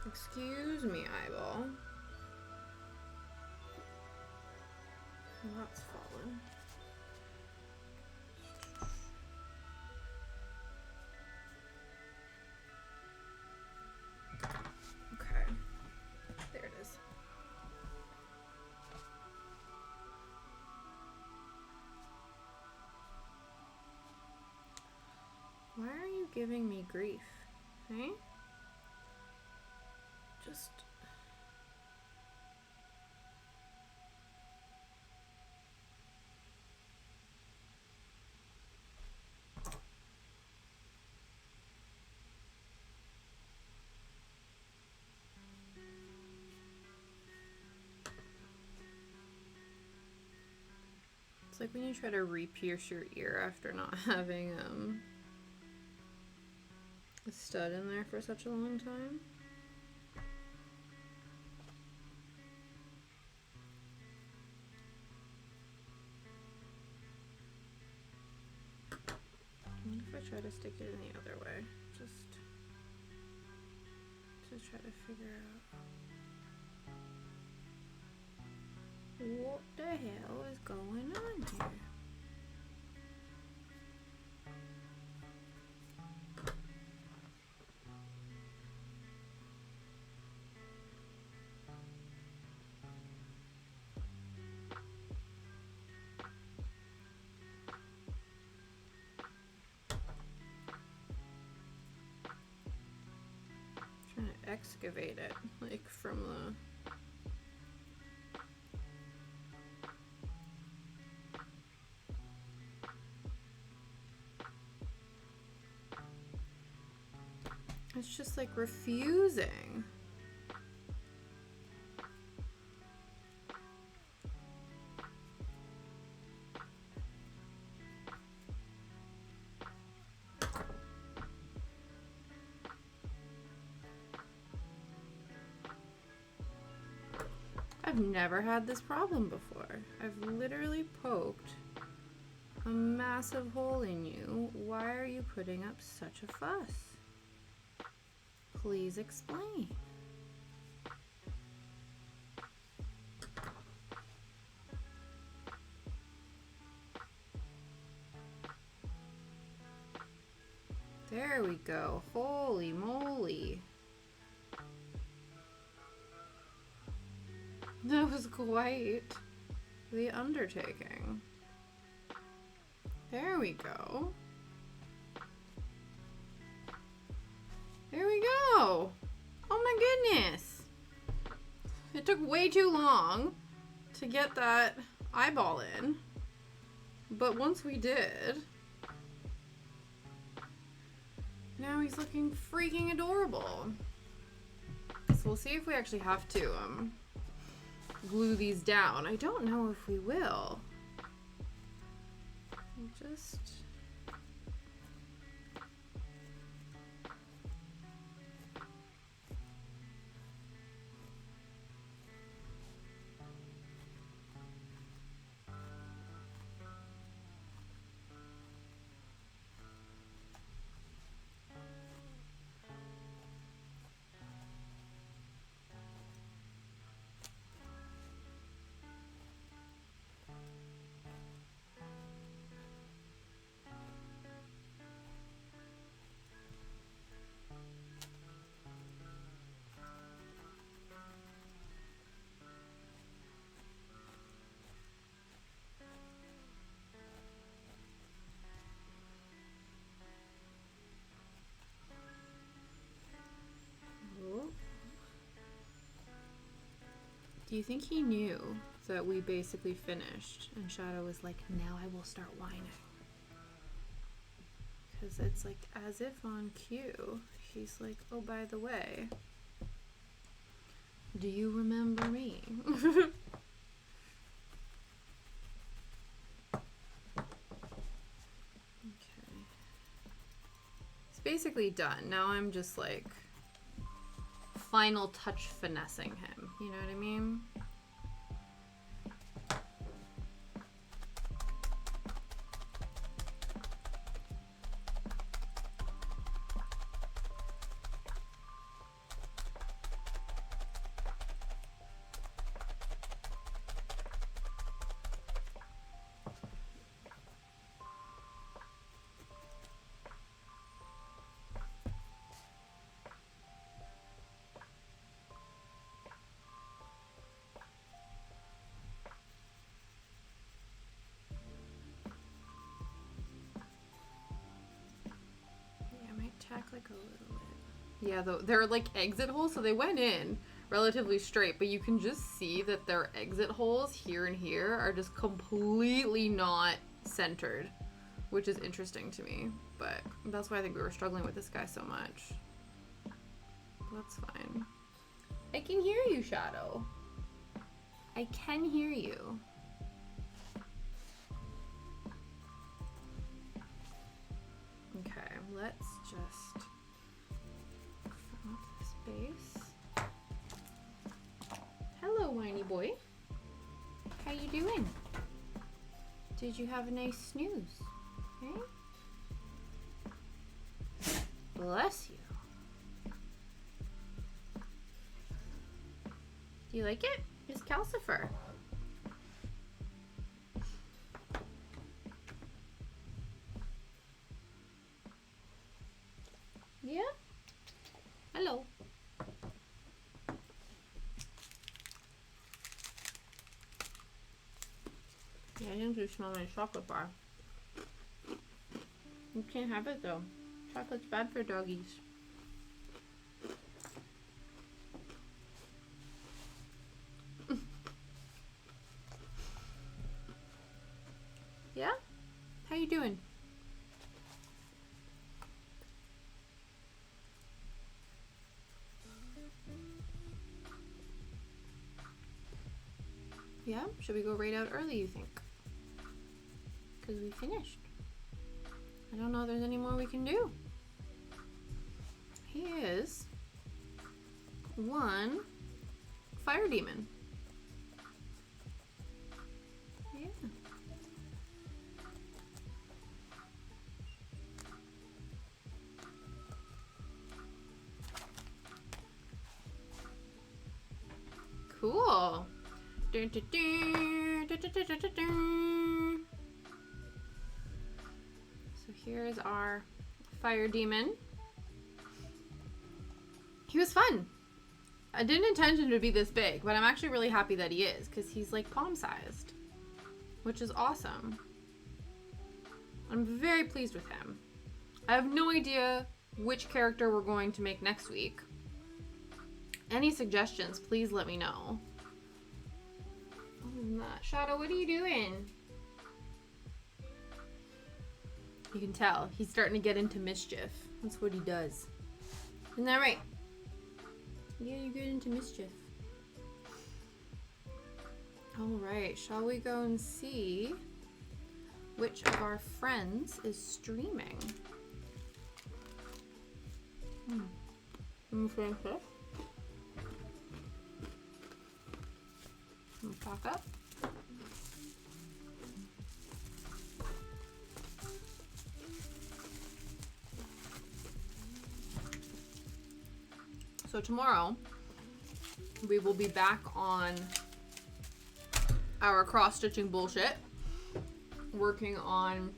S1: Excuse me, eyeball. That's fallen. Okay. There it is. Why are you giving me grief? Hey? Just... It's like when you try to re-pierce your ear after not having a stud in there for such a long time. What if I try to stick it in the other way? Just to try to figure out what the hell is going on here. Trying to excavate it, like from the... It's just like refusing. I've never had this problem before. I've literally poked a massive hole in you. Why are you putting up such a fuss? Please explain. There we go. Holy moly. That was quite the undertaking. There we go. There we go. Oh my goodness. It took way too long. to get that eyeball in. But once we did, now he's looking freaking adorable. So we'll see if we actually have to glue these down. I don't know if we will. Just... Do you think he knew that we basically finished? And Shadow was like, now I will start whining. Because it's like as if on cue, he's like, oh, by the way, do you remember me? Okay. It's basically done. Now I'm just like final touch finessing him. You know what I mean? Like a little bit. Yeah, they're like exit holes, so they went in relatively straight, but you can just see that their exit holes here and here are just completely not centered, which is interesting to me. But that's why I think we were struggling with this guy so much. That's fine. I can hear you, Shadow. I can hear you. Okay, let's just fill up this base. Hello, whiny boy. How you doing? Did you have a nice snooze? Okay. Bless you. Do you like it? It's Calcifer. Yeah? Hello. Yeah, I think you smell my chocolate bar. You can't have it though. Chocolate's bad for doggies. Yeah? How you doing? Yeah? Should we go right out early, you think? Because we finished. I don't know if there's any more we can do. He is one fire demon. Yeah. Cool. Dun, dun, dun, dun, dun, dun, dun, dun. So here's our fire demon. He was fun. I didn't intend him to be this big, but I'm actually really happy that he is, because he's like palm-sized, which is awesome. I'm very pleased with him. I have no idea which character we're going to make next week. Any suggestions, please let me know. Other than
S2: that. Shadow, what are you doing?
S1: You can tell. He's starting to get into mischief. That's what he does.
S2: Isn't that right?
S1: Yeah, you get into mischief. Alright, shall we go and see which of our friends is streaming? Let me finish this. Let me back up. So tomorrow, we will be back on our cross-stitching bullshit, working on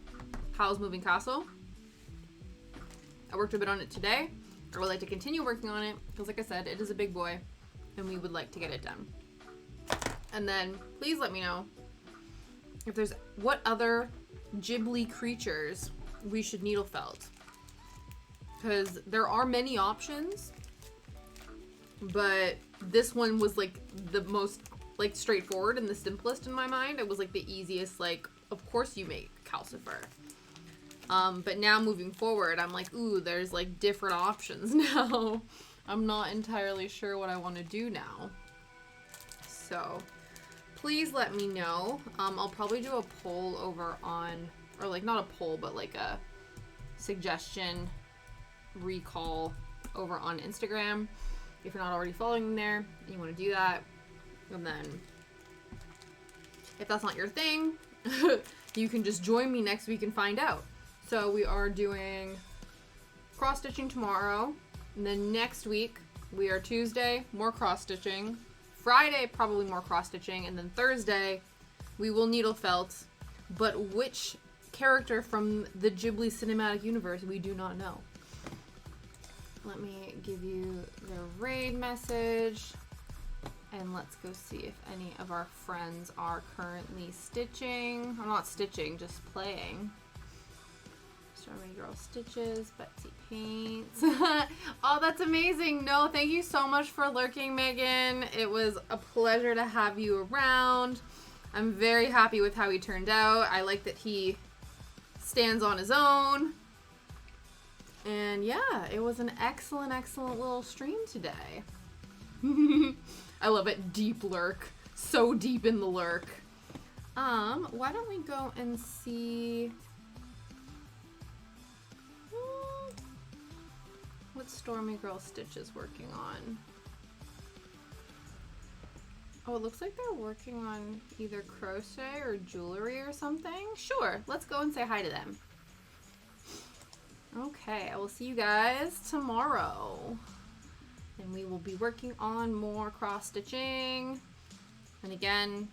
S1: Howl's Moving Castle. I worked a bit on it today. I would like to continue working on it, because like I said, it is a big boy, and we would like to get it done. And then, please let me know if there's what other Ghibli creatures we should needle felt. Because there are many options, but this one was like the most like straightforward and the simplest in my mind. It was like the easiest, like, of course you make Calcifer. But now moving forward, I'm like, ooh, there's like different options now. I'm not entirely sure what I want to do now. So please let me know. I'll probably do a poll over on, or like not a poll, but like a suggestion recall over on Instagram. If you're not already following them there, and you want to do that. And then if that's not your thing, you can just join me next week and find out. So we are doing cross-stitching tomorrow. And then next week, we are Tuesday, more cross-stitching. Friday, probably more cross-stitching. And then Thursday, we will needle felt. But which character from the Ghibli cinematic universe, we do not know. Let me give you the raid message. And let's go see if any of our friends are currently stitching. Or not stitching, just playing. Stormy Girl Stitches, Betsy Paints. Oh, that's amazing. No, thank you so much for lurking, Megan. It was a pleasure to have you around. I'm very happy with how he turned out. I like that he stands on his own. And yeah, it was an excellent, excellent little stream today. I love it. Deep lurk. So deep in the lurk. Why don't we go and see what Stormy Girl Stitch is working on. Oh, it looks like they're working on either crochet or jewelry or something. Sure, let's go and say hi to them. Okay, I will see you guys tomorrow. And we will be working on more cross-stitching. And again,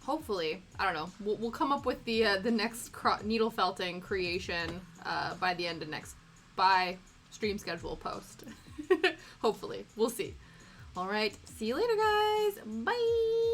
S1: hopefully, I don't know, we'll come up with the next needle felting creation by the end of by stream schedule post. Hopefully, we'll see. All right, see you later, guys. Bye.